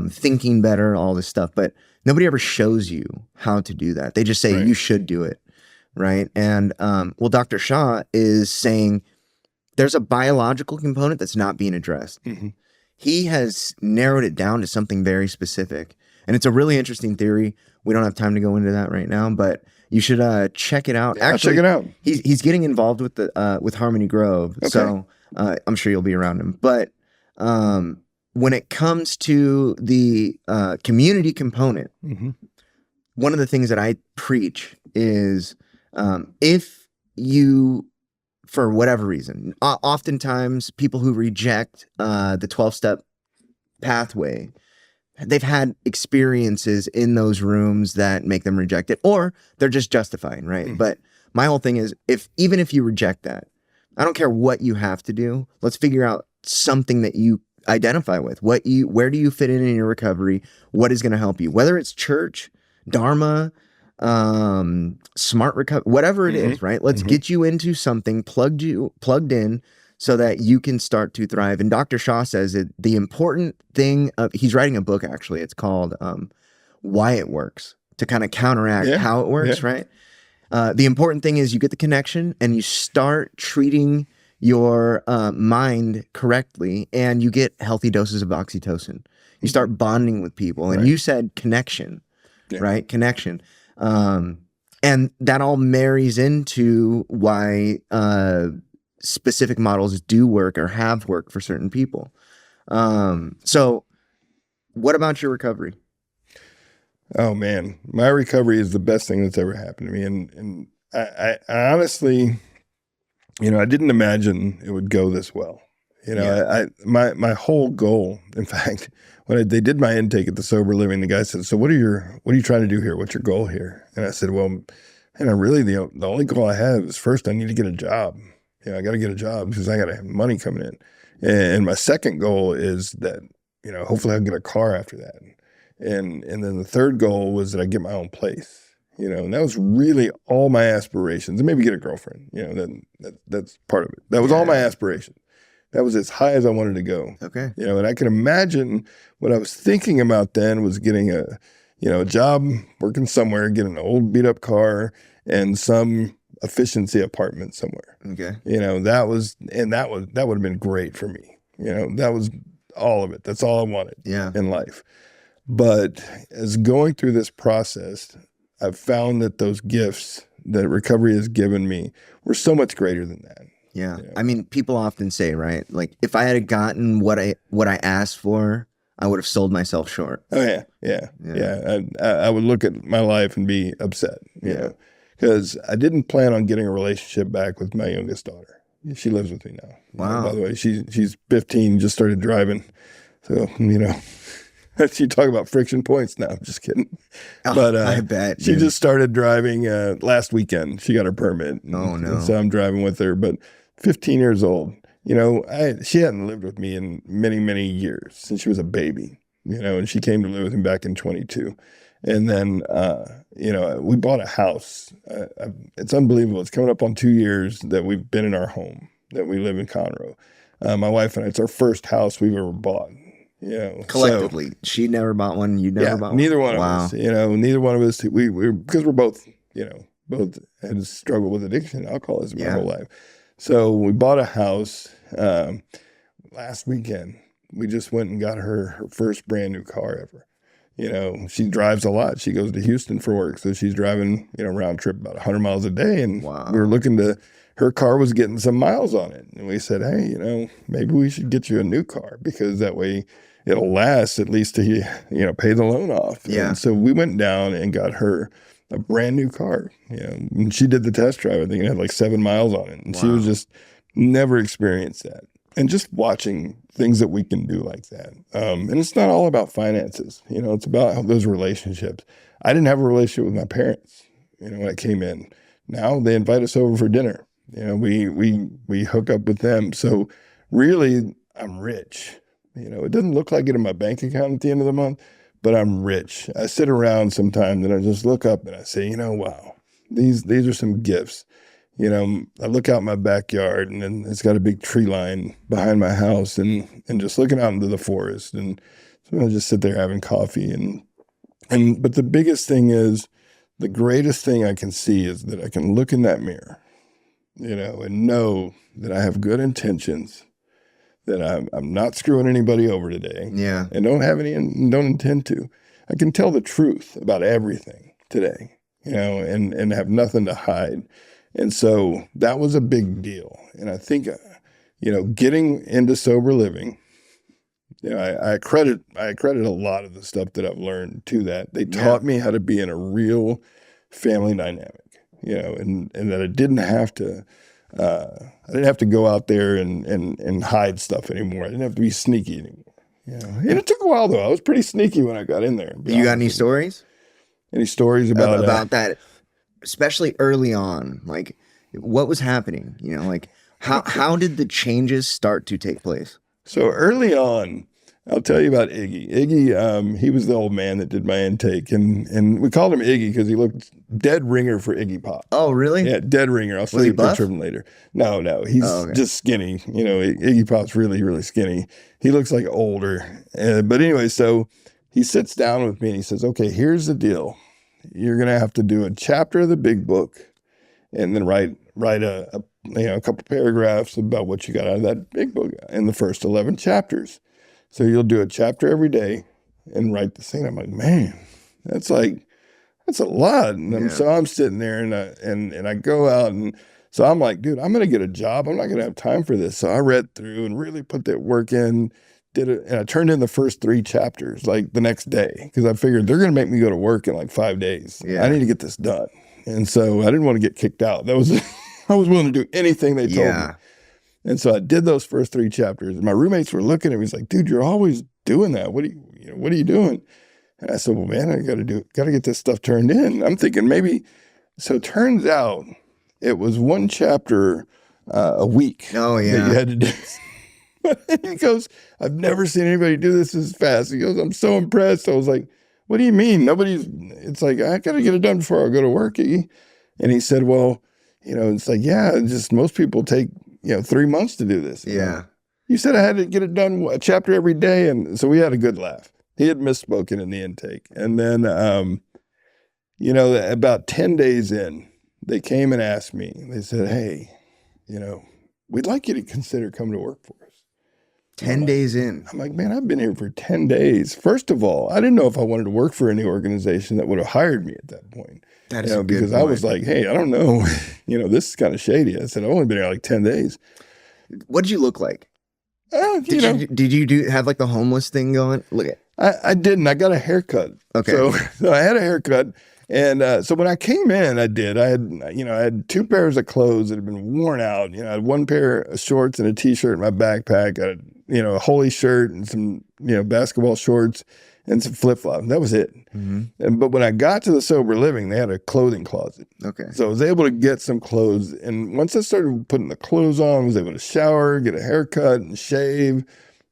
Speaker 1: thinking better, all this stuff. But nobody ever shows you how to do that. They just say you should do it, right? And well, Dr. Shaw is saying there's a biological component that's not being addressed. He has narrowed it down to something very specific. And it's a really interesting theory. We don't have time to go into that right now, but you should check it out.
Speaker 2: Actually, check it out.
Speaker 1: He's getting involved with the with Harmony Grove, so I'm sure you'll be around him. But when it comes to the community component, one of the things that I preach is if you, for whatever reason, oftentimes people who reject the 12-step pathway, they've had experiences in those rooms that make them reject it, or they're just justifying, right? But my whole thing is, even if you reject that, I don't care what you have to do. Let's figure out something that you identify with. Where do you fit in your recovery? What is going to help you? Whether it's church, Dharma, smart recovery, whatever it is, right? Let's get you into something plugged in, so that you can start to thrive. And Dr. Shaw says that the important thing he's writing a book, actually, it's called Why It Works, to kind of counteract how it works, right? The important thing is you get the connection and you start treating your mind correctly, and you get healthy doses of oxytocin. You start bonding with people. And you said connection, right? Connection. And that all marries into why specific models do work or have worked for certain people. So what about your recovery?
Speaker 2: Oh man, my recovery is the best thing that's ever happened to me. And I honestly, I didn't imagine it would go this well. My whole goal, in fact, when they did my intake at the Sober Living, the guy said, "So what are you trying to do here? What's your goal here?" And I said, "Well, really the only goal I have is, first I need to get a job. I got to get a job because I got to have money coming in. And my second goal is that, hopefully I'll get a car after that. And then the third goal was that I get my own place, and that was really all my aspirations. And maybe get a girlfriend, that's part of it. That was all my aspirations. That was as high as I wanted to go.
Speaker 1: Okay.
Speaker 2: And I can imagine what I was thinking about then was getting a job, working somewhere, getting an old beat up car and some efficiency apartment somewhere.
Speaker 1: Okay.
Speaker 2: That would have been great for me. That was all of it. That's all I wanted in life. But as going through this process, I've found that those gifts that recovery has given me were so much greater than that.
Speaker 1: Yeah. I mean, people often say, right? Like, if I had gotten what I asked for, I would have sold myself short.
Speaker 2: Oh yeah. I would look at my life and be upset, because I didn't plan on getting a relationship back with my youngest daughter. She lives with me now.
Speaker 1: Wow.
Speaker 2: By the way, she's 15, just started driving. So, you talk about friction points. No, I'm just kidding.
Speaker 1: Oh,
Speaker 2: but
Speaker 1: I bet
Speaker 2: she just started driving last weekend. She got her permit.
Speaker 1: Oh no!
Speaker 2: And so I'm driving with her. But 15 years old. She hadn't lived with me in many, many years, since she was a baby. And she came to live with me back in 22. And then we bought a house. It's unbelievable. It's coming up on 2 years that we've been in our home, that we live in Conroe. My wife and I. It's our first house we've ever bought.
Speaker 1: Collectively, she never bought one. You never bought one.
Speaker 2: Neither one of us. Neither one of us. We because we're both both had struggled with addiction, alcoholism our whole life. So we bought a house last weekend, we just went and got her first brand new car ever. You know, she drives a lot. She goes to Houston for work. So she's driving, you know, round trip about 100 miles a day. And
Speaker 1: Wow.
Speaker 2: we were looking to, her car was getting some miles on it. And we said, hey, you know, maybe we should get you a new car because that way it'll last at least to, you know, pay the loan off.
Speaker 1: Yeah.
Speaker 2: And so we went down and got her a brand new car. You know, and she did the test drive. I think it had like 7 miles on it. And she was just never experienced that. And just watching things that we can do like that. And it's not all about finances. You know, it's about those relationships. I didn't have a relationship with my parents, you know, when I came in. Now they invite us over for dinner. You know, we hook up with them. So really, I'm rich. You know, it doesn't look like it in my bank account at the end of the month, but I'm rich. I sit around sometimes and I just look up and I say, you know, wow, these are some gifts. You know, I look out my backyard and then it's got a big tree line behind my house and just looking out into the forest. And so I just sit there having coffee but the biggest thing is, the greatest thing I can see is that I can look in that mirror, you know, and know that I have good intentions, that I'm not screwing anybody over today.
Speaker 1: Yeah.
Speaker 2: And don't intend to. I can tell the truth about everything today, you know, and have nothing to hide. And so that was a big deal. And I think, you know, getting into sober living, you know, I credit a lot of the stuff that I've learned to that. They taught me how to be in a real family dynamic, you know, and that I didn't have to go out there and hide stuff anymore. I didn't have to be sneaky anymore. You know? And it took a while though. I was pretty sneaky when I got in there.
Speaker 1: You got any stories?
Speaker 2: Any stories about
Speaker 1: that? Especially early on, like what was happening, you know, like how did the changes start to take place?
Speaker 2: So early on, I'll tell you about Iggy. Iggy, he was the old man that did my intake, and we called him Iggy because he looked dead ringer for Iggy Pop.
Speaker 1: Oh, really?
Speaker 2: Yeah, dead ringer. I'll show you a picture of him later. No, he's just skinny. You know, Iggy Pop's really, really skinny. He looks like older. But anyway, so he sits down with me and he says, okay, here's the deal. You're going to have to do a chapter of the big book and then write a couple paragraphs about what you got out of that big book in the first 11 chapters. So you'll do a chapter every day and write the thing. I'm like, man, that's a lot. And so I'm sitting there and I go out and so I'm like, dude, I'm going to get a job. I'm not going to have time for this. So I read through and really put that work in. Did it, and I turned in the first 3 chapters like the next day because I figured they're going to make me go to work in like 5 days. Yeah. I need to get this done, and so I didn't want to get kicked out. That was I was willing to do anything they told me, and so I did those first 3 chapters. And my roommates were looking at me, he's like, "Dude, you're always doing that. What are you doing?" And I said, "Well, man, I got to get this stuff turned in." I'm thinking maybe. So it turns out it was 1 chapter a week.
Speaker 1: Oh yeah,
Speaker 2: that you had to do. He goes, I've never seen anybody do this as fast. He goes, I'm so impressed. I was like, what do you mean? It's like, I got to get it done before I go to work. And he said, well, you know, it's like, yeah, just most people take, 3 months to do this.
Speaker 1: Yeah.
Speaker 2: You said I had to get it done a chapter every day. And so we had a good laugh. He had misspoken in the intake. And then, about 10 days in, they came and asked me, they said, hey, we'd like you to consider coming to work for us.
Speaker 1: 10 days in.
Speaker 2: I'm like, man, I've been here for 10 days. First of all, I didn't know if I wanted to work for any organization that would have hired me at that point.
Speaker 1: That is a good
Speaker 2: because
Speaker 1: point.
Speaker 2: I was like, hey, I don't know. This is kind of shady. I said, I've only been here like 10 days.
Speaker 1: What did you look like? Did you have like the homeless thing going? Look at.
Speaker 2: I didn't. I got a haircut.
Speaker 1: Okay.
Speaker 2: So I had a haircut. And so when I came in, I had 2 pairs of clothes that had been worn out. I had 1 pair of shorts and a T-shirt in my backpack. I had, a holey shirt and some, basketball shorts and some flip-flops. That was it. Mm-hmm. But when I got to the sober living, they had a clothing closet.
Speaker 1: Okay.
Speaker 2: So I was able to get some clothes. And once I started putting the clothes on, I was able to shower, get a haircut and shave.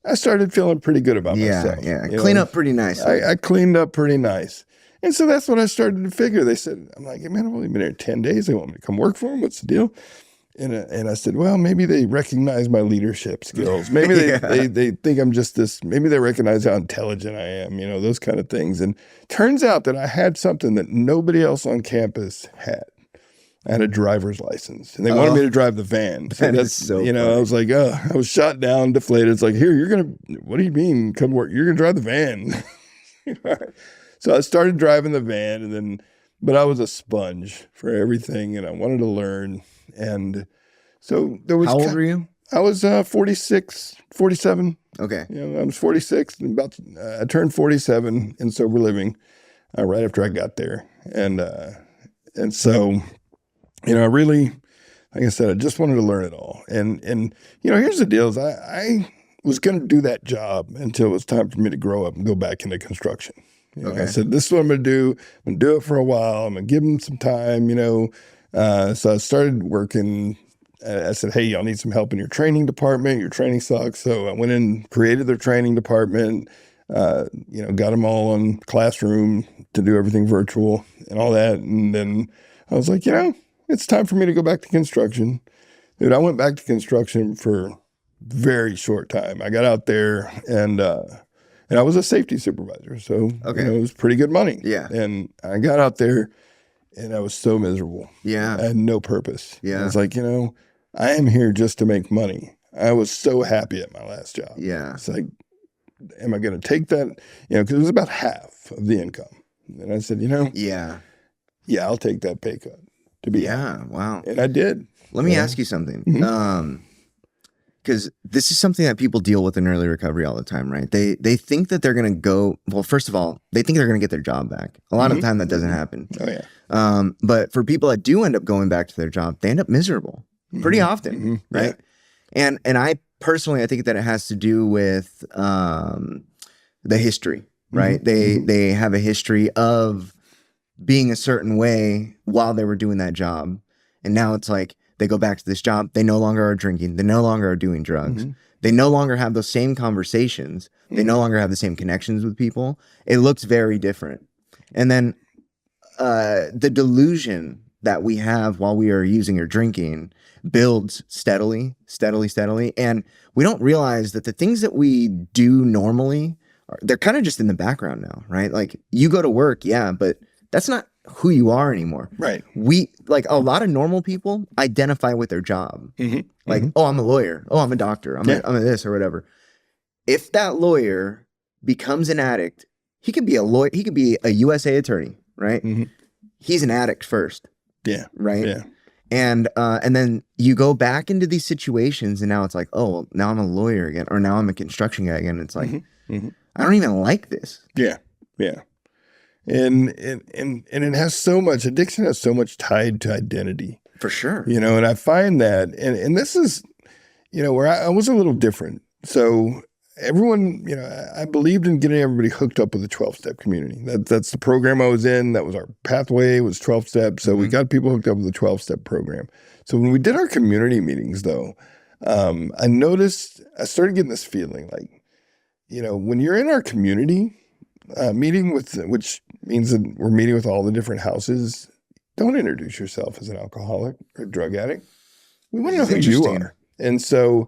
Speaker 2: I started feeling pretty good about myself.
Speaker 1: Yeah. Clean up pretty nice.
Speaker 2: I cleaned up pretty nice. And so that's what I started to figure. They said, I'm like, hey, man, I've only been here 10 days. They want me to come work for them. What's the deal? And I said, well, maybe they recognize my leadership skills. Maybe they think I'm just this. Maybe they recognize how intelligent I am, those kind of things. And turns out that I had something that nobody else on campus had. I had a driver's license, and they wanted me to drive the van. So
Speaker 1: That is
Speaker 2: that's
Speaker 1: so
Speaker 2: you know,
Speaker 1: funny.
Speaker 2: I was like, oh, I was shot down, deflated. It's like, here, what do you mean, come work? You're gonna drive the van. So I started driving the van, and then, but I was a sponge for everything, and I wanted to learn. And so there was.
Speaker 1: How old were you?
Speaker 2: I was 46, 47.
Speaker 1: Okay.
Speaker 2: You know, I was 46, and I turned 47 in sober living right after I got there, and so. You know, I really, like I said, I just wanted to learn it all. And you know, here's the deal: is I was going to do that job until it was time for me to grow up and go back into construction. You know,
Speaker 1: Okay.
Speaker 2: I said, this is what I'm going to do. I'm going to do it for a while. I'm going to give them some time. You know, so I started working. I said, hey, y'all need some help in your training department. Your training sucks. So I went in, created their training department. You know, got them all on Classroom to do everything virtual and all that. And then I was like, you know, it's time for me to go back to construction. Dude, I went back to construction for a very short time. I got out there and I was a safety supervisor. So
Speaker 1: Okay.
Speaker 2: you know, it was pretty good money.
Speaker 1: Yeah.
Speaker 2: And I got out there and I was so miserable.
Speaker 1: Yeah.
Speaker 2: I had no purpose.
Speaker 1: Yeah.
Speaker 2: I was like, you know, I am here just to make money. I was so happy at my last job.
Speaker 1: Yeah.
Speaker 2: It's like, am I going to take that? You know, because it was about half of the income. And I said, you know,
Speaker 1: Yeah.
Speaker 2: I'll take that pay cut. To be
Speaker 1: Yeah. Wow.
Speaker 2: and I did.
Speaker 1: Let me
Speaker 2: Yeah.
Speaker 1: ask you something.
Speaker 2: Mhm.
Speaker 1: Because this is something that people deal with in early recovery all the time, right? They think that they're going to go, well, first of all, they think they're going to get their job back. A lot of the time that doesn't happen.
Speaker 2: Oh yeah.
Speaker 1: But for people that do end up going back to their job, they end up miserable pretty often,
Speaker 2: Mhm.
Speaker 1: right? And I personally, I think that it has to do with the history, right? They have a history of being a certain way while they were doing that job. And now it's like they go back to this job. They no longer are drinking. They no longer are doing drugs. They no longer have those same conversations. They no longer have the same connections with people. It looks very different. And then the delusion that we have while we are using or drinking builds steadily. And we don't realize that the things that we do normally, they're kind of just in the background now, right? Like you go to work, yeah, but that's not who you are anymore.
Speaker 2: Right.
Speaker 1: We, like a lot of normal people, identify with their job. Like, oh, I'm a lawyer. Oh, I'm a doctor. I'm a this or whatever. If that lawyer becomes an addict, he could be a lawyer. He could be a USA attorney, right? He's an addict first.
Speaker 2: Yeah.
Speaker 1: Right.
Speaker 2: Yeah.
Speaker 1: And then you go back into these situations and now it's like, oh, well, now I'm a lawyer again, or now I'm a construction guy again. It's like, I don't even like this.
Speaker 2: Yeah. Yeah. And it has so much, addiction has so much tied to identity.
Speaker 1: For sure.
Speaker 2: You know, and I find that, and this is, you know, where I was a little different. So everyone, you know, I believed in getting everybody hooked up with the 12-step community. That's the program I was in. That was our pathway, was 12-step. So we got people hooked up with the 12-step program. So when we did our community meetings, though, I noticed, I started getting this feeling like, you know, when you're in our community meeting which means that we're meeting with all the different houses, don't introduce yourself as an alcoholic or drug addict. We want to know who you are. And so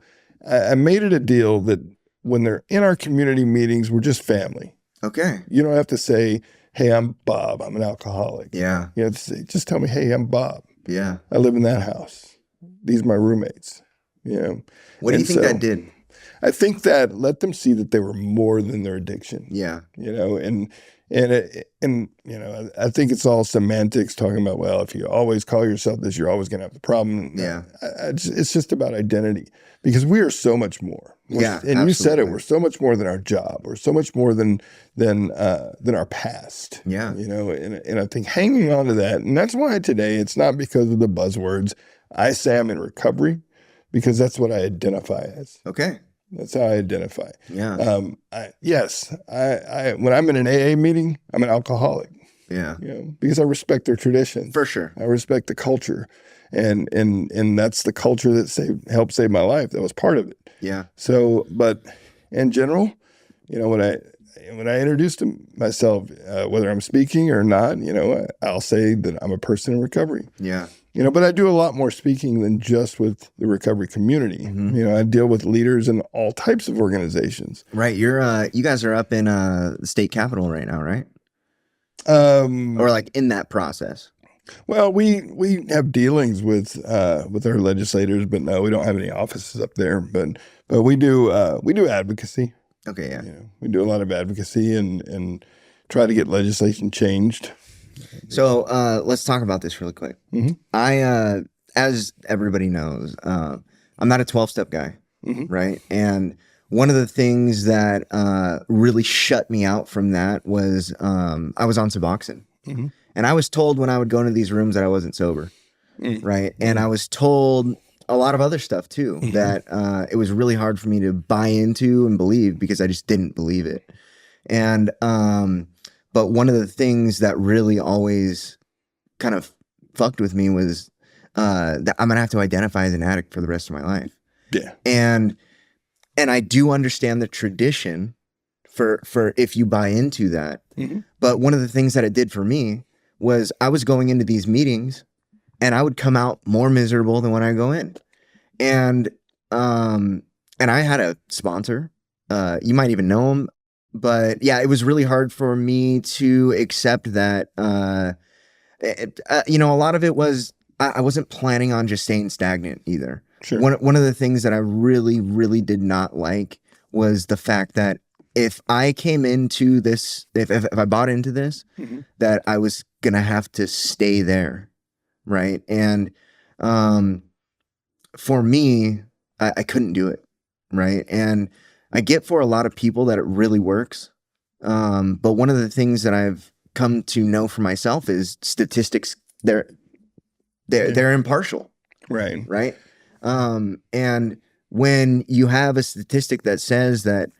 Speaker 2: I made it a deal that when they're in our community meetings, we're just family.
Speaker 1: Okay.
Speaker 2: You don't have to say, hey, I'm Bob. I'm an alcoholic.
Speaker 1: Yeah.
Speaker 2: You have to say, just tell me, hey, I'm Bob.
Speaker 1: Yeah.
Speaker 2: I live in that house. These are my roommates. You know.
Speaker 1: What do you think that did?
Speaker 2: I think that let them see that they were more than their addiction.
Speaker 1: Yeah.
Speaker 2: You know, and you know, I think it's all semantics talking about, well, if you always call yourself this, you're always going to have the problem.
Speaker 1: Yeah.
Speaker 2: It's just about identity because we are so much more. And
Speaker 1: absolutely.
Speaker 2: You said it, we're so much more than our job. We're so much more than our past.
Speaker 1: Yeah.
Speaker 2: You know, and I think hanging on to that, and that's why today it's not because of the buzzwords. I say I'm in recovery because that's what I identify as.
Speaker 1: Okay.
Speaker 2: That's how I identify.
Speaker 1: Yeah.
Speaker 2: I when I'm in an AA meeting, I'm an alcoholic.
Speaker 1: Yeah.
Speaker 2: You know, because I respect their traditions.
Speaker 1: For sure.
Speaker 2: I respect the culture, and that's the culture that helped save my life. That was part of it.
Speaker 1: Yeah.
Speaker 2: So, but in general, you know, when I introduce myself, whether I'm speaking or not, you know, I'll say that I'm a person in recovery.
Speaker 1: Yeah.
Speaker 2: You know, but I do a lot more speaking than just with the recovery community. You know, I deal with leaders in all types of organizations.
Speaker 1: Right. You guys are up in the state capitol right now, right? Or like in that process.
Speaker 2: Well, we have dealings with our legislators, but no, we don't have any offices up there. But we do advocacy.
Speaker 1: Okay, yeah.
Speaker 2: We do a lot of advocacy and try to get legislation changed.
Speaker 1: So let's talk about this really quick.
Speaker 2: Mhm.
Speaker 1: As everybody knows, I'm not a 12-step guy,
Speaker 2: Mhm.
Speaker 1: right? And one of the things that really shut me out from that was I was on Suboxone.
Speaker 2: Mhm.
Speaker 1: And I was told when I would go into these rooms that I wasn't sober,
Speaker 2: Mm.
Speaker 1: right? And I was told a lot of other stuff too,
Speaker 2: Mhm.
Speaker 1: that it was really hard for me to buy into and believe because I just didn't believe it. And but one of the things that really always kind of fucked with me was that I'm gonna have to identify as an addict for the rest of my life.
Speaker 2: Yeah.
Speaker 1: And I do understand the tradition for if you buy into that.
Speaker 2: Mhm.
Speaker 1: But one of the things that it did for me was I was going into these meetings and I would come out more miserable than when I go in. And I had a sponsor. You might even know him. But yeah, it was really hard for me to accept that a lot of it was I wasn't planning on just staying stagnant either.
Speaker 2: Sure.
Speaker 1: One of the things that I really, really did not like was the fact that if I came into this, if I bought into this,
Speaker 2: Mhm.
Speaker 1: that I was gonna have to stay there, right? And for me, I couldn't do it, right? And I get for a lot of people that it really works, but one of the things that I've come to know for myself is statistics. They're impartial,
Speaker 2: Right.
Speaker 1: right? And when you have a statistic that says that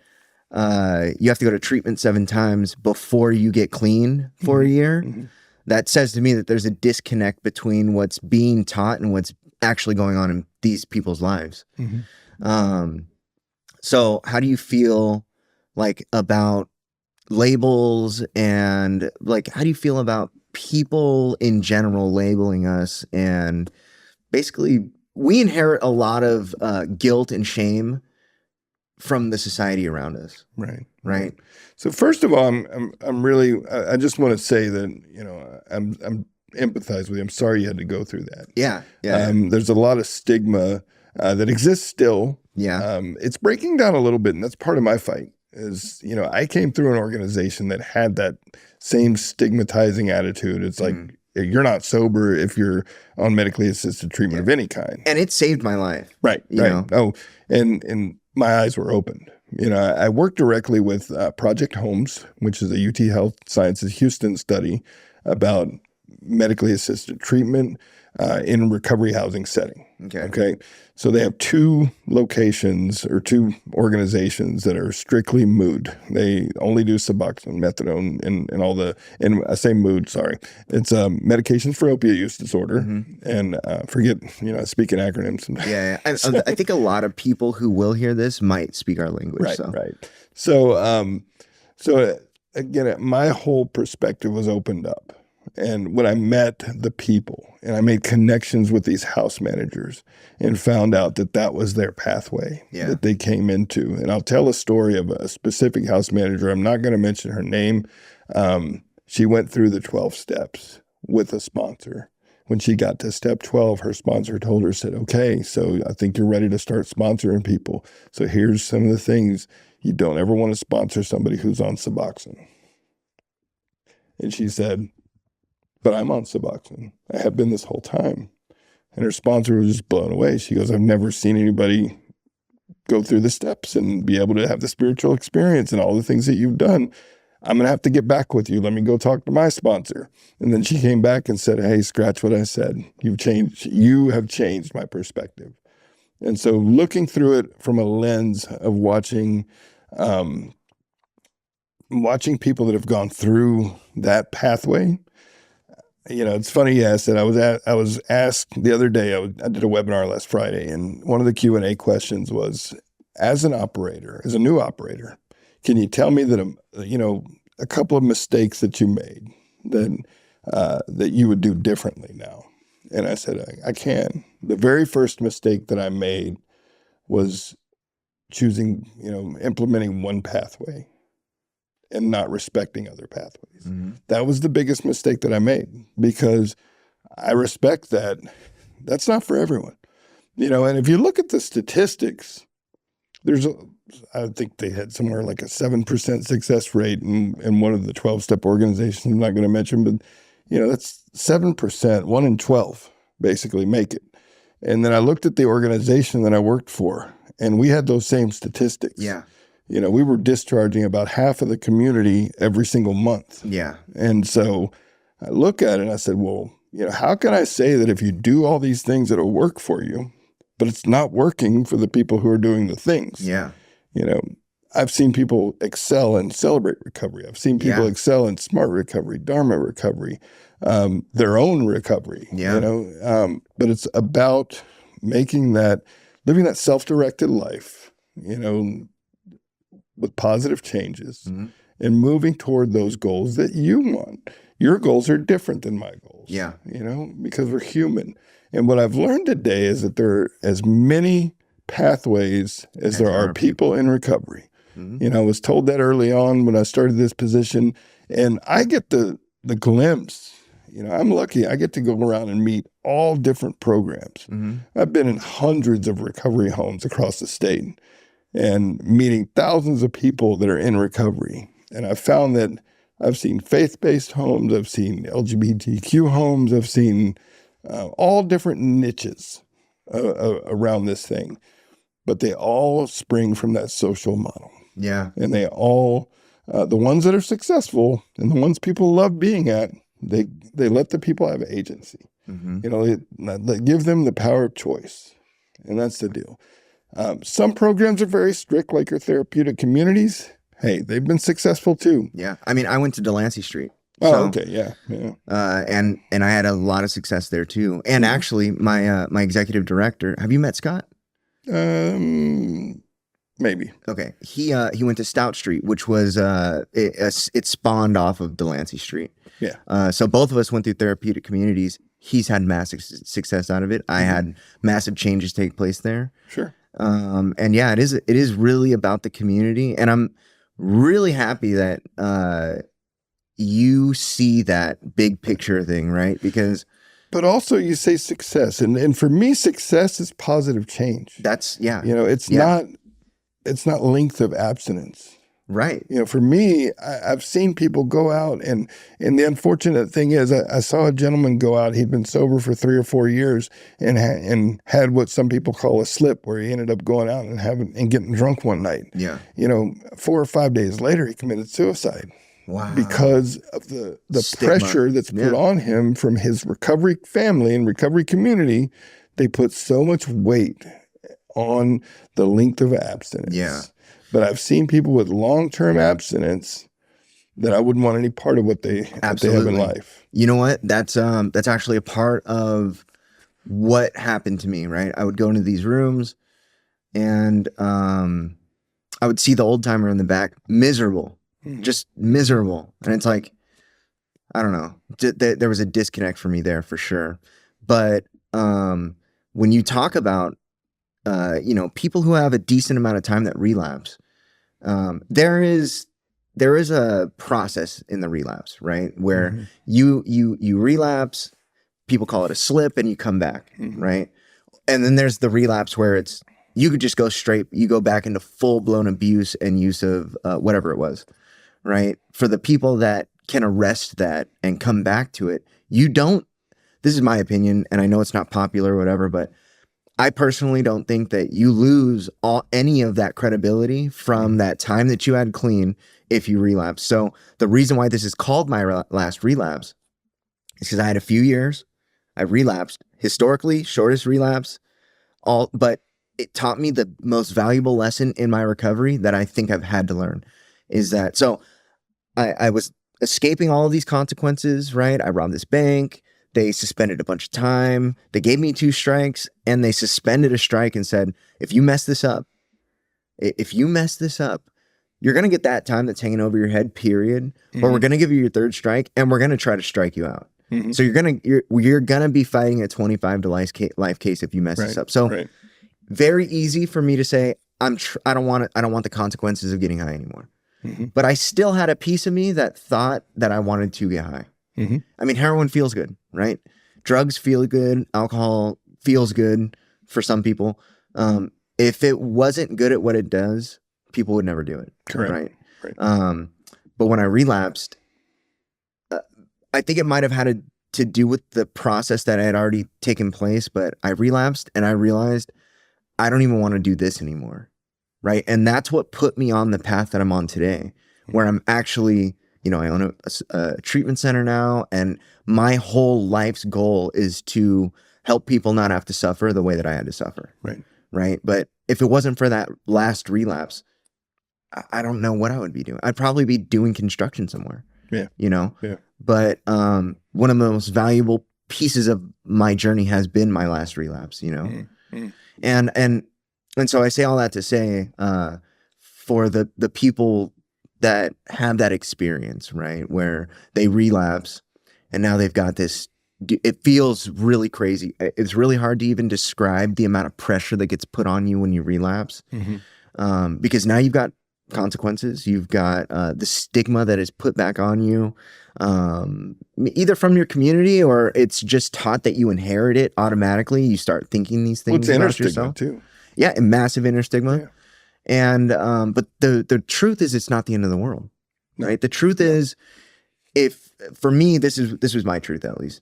Speaker 1: you have to go to treatment 7 times before you get clean for a year,
Speaker 2: Mhm.
Speaker 1: that says to me that there's a disconnect between what's being taught and what's actually going on in these people's lives.
Speaker 2: Mhm.
Speaker 1: So how do you feel like about labels and like how do you feel about people in general labeling us? And basically we inherit a lot of guilt and shame from the society around us,
Speaker 2: Right.
Speaker 1: right?
Speaker 2: So first of all, I'm really I just want to say that I'm empathize with you. I'm sorry you had to go through that.
Speaker 1: Yeah.
Speaker 2: There's a lot of stigma that exists still.
Speaker 1: Yeah.
Speaker 2: It's breaking down a little bit, and that's part of my fight. Is I came through an organization that had that same stigmatizing attitude. It's like you're not sober if you're on medically assisted treatment of any kind.
Speaker 1: And it saved my life.
Speaker 2: Right.
Speaker 1: You
Speaker 2: Right.
Speaker 1: know?
Speaker 2: Oh, and my eyes were opened. I worked directly with Project Homes, which is a UT Health Sciences Houston study about medically assisted treatment in recovery housing setting. Okay. So they have 2 locations or 2 organizations that are strictly mood. They only do Suboxone, methadone, and all the, and I say mood, sorry. It's medications for opiate use disorder. And forget, speaking acronyms.
Speaker 1: Yeah. I think a lot of people who will hear this might speak our language.
Speaker 2: Right,
Speaker 1: so.
Speaker 2: right. So again, my whole perspective was opened up. And when I met the people and I made connections with these house managers and found out that that was their pathway that they came into. And I'll tell a story of a specific house manager. I'm not going to mention her name. She went through the 12 steps with a sponsor. When she got to step 12, her sponsor told her, said, okay, so I think you're ready to start sponsoring people. So here's some of the things. You don't ever want to sponsor somebody who's on Suboxone. And she said, but I'm on Suboxone. I have been this whole time. And her sponsor was just blown away. She goes, I've never seen anybody go through the steps and be able to have the spiritual experience and all the things that you've done. I'm going to have to get back with you. Let me go talk to my sponsor. And then she came back and said, hey, scratch what I said. You have changed my perspective. And so looking through it from a lens of watching people that have gone through that pathway, it's funny you asked that. I was asked the other day, I did a webinar last Friday, and one of the Q&A questions was, as a new operator, can you tell me that, a couple of mistakes that you made that you would do differently now? And I said, I can. The very first mistake that I made was choosing, implementing one pathway and not respecting other pathways. That was the biggest mistake that I made because I respect that. That's not for everyone, and if you look at the statistics, I think they had somewhere like a 7% success rate in one of the 12-step organizations I'm not going to mention, but that's 7%, 1 in 12 basically make it. And then I looked at the organization that I worked for, and we had those same statistics.
Speaker 1: Yeah.
Speaker 2: We were discharging about half of the community every single month.
Speaker 1: Yeah.
Speaker 2: And so I look at it and I said, well, how can I say that if you do all these things, it'll work for you, but it's not working for the people who are doing the things?
Speaker 1: Yeah.
Speaker 2: I've seen people excel and celebrate recovery. I've seen people excel in smart recovery, Dharma recovery, their own recovery, but it's about living that self-directed life, with positive changes and moving toward those goals that you want. Your goals are different than my goals, because we're human. And what I've learned today is that there are as many pathways as there are people in recovery. I was told that early on when I started this position, and I get the glimpse. I'm lucky. I get to go around and meet all different programs. I've been in hundreds of recovery homes across the state and meeting thousands of people that are in recovery. And I've found that I've seen faith-based homes, I've seen LGBTQ homes, I've seen all different niches around this thing, but they all spring from that social model.
Speaker 1: Yeah.
Speaker 2: And they all, the ones that are successful and the ones people love being at, they let the people have agency. They give them the power of choice. And that's the deal. Some programs are very strict, like your therapeutic communities. Hey, they've been successful too.
Speaker 1: Yeah. I mean, I went to Delancey Street.
Speaker 2: Okay. Yeah.
Speaker 1: And I had a lot of success there too. And actually my executive director, have you met Scott?
Speaker 2: Maybe.
Speaker 1: Okay. He went to Stout Street, which was, it spawned off of Delancey Street.
Speaker 2: Yeah.
Speaker 1: So both of us went through therapeutic communities. He's had massive success out of it. I had massive changes take place there.
Speaker 2: Sure.
Speaker 1: And yeah, it is really about the community. And I'm really happy that, you see that big picture thing, right?
Speaker 2: But also you say success. And for me, success is positive change.
Speaker 1: That's, yeah.
Speaker 2: It's not length of abstinence.
Speaker 1: Right.
Speaker 2: For me, I've seen people go out and the unfortunate thing is I saw a gentleman go out, he'd been sober for 3 or 4 years and had what some people call a slip, where he ended up going out and getting drunk one night.
Speaker 1: Yeah.
Speaker 2: 4 or 5 days later, he committed suicide.
Speaker 1: Wow.
Speaker 2: Because of the pressure that's put on him from his recovery family and recovery community. They put so much weight on the length of abstinence.
Speaker 1: Yeah.
Speaker 2: But I've seen people with long-term abstinence that I wouldn't want any part of what they have in life.
Speaker 1: You know what? That's actually a part of what happened to me, right? I would go into these rooms and I would see the old timer in the back, miserable. Just miserable. And it's like, I don't know. There was a disconnect for me there for sure. But when you talk about, people who have a decent amount of time that relapse, there is a process in the relapse, right? Where you relapse, people call it a slip, and you come back, right? And then there's the relapse where you could just go straight, you go back into full-blown abuse and use of whatever it was. Right? For the people that can arrest that and come back to it, this is my opinion, and I know it's not popular or whatever, but I personally don't think that you lose any of that credibility from that time that you had clean if you relapse. So the reason why this is called my last relapse is because I had a few years, I relapsed, historically, shortest relapse, but it taught me the most valuable lesson in my recovery that I think I've had to learn. Is that so? I was escaping all of these consequences, right? I robbed this bank. They suspended a bunch of time. They gave me 2 strikes, and they suspended a strike and said, if you mess this up, you're gonna get that time that's hanging over your head. Period. Or we're gonna give you your 3rd strike, and we're gonna try to strike you out. So you're gonna be fighting a 25 to life case if you mess this up. So very easy for me to say I don't want the consequences of getting high anymore. But I still had a piece of me that thought that I wanted to get high. I mean, heroin feels good, right? drugs feel good, alcohol feels good for some people. If it wasn't good at what it does, people would never do it.
Speaker 2: Correct.
Speaker 1: Right. But when I relapsed, I think it might have had to do with the process that had already taken place, but I relapsed and I realized I don't even want to do this anymore. Right. And that's what put me on the path that I'm on today, where I'm actually, you know, I own a treatment center now, and my whole life's goal is to help people not have to suffer the way that I had to suffer.
Speaker 2: Right.
Speaker 1: Right. But if it wasn't for that last relapse, I don't know what I would be doing. I'd probably be doing construction somewhere.
Speaker 2: Yeah.
Speaker 1: You know?
Speaker 2: Yeah.
Speaker 1: But one of the most valuable pieces of my journey has been my last relapse, you know? And so I say all that to say, for the people that have that experience, right, where they relapse and now they've got this, it feels really crazy. It's really hard to even describe the amount of pressure that gets put on you when you relapse, because now you've got consequences. You've got the stigma that is put back on you, either from your community, or it's just taught that you inherit it automatically. You start thinking these things about yourself
Speaker 2: too.
Speaker 1: Yeah, a massive inner stigma.
Speaker 2: Yeah.
Speaker 1: And but the truth is, it's not the end of the world, right? The truth is, if for me, this was my truth, at least.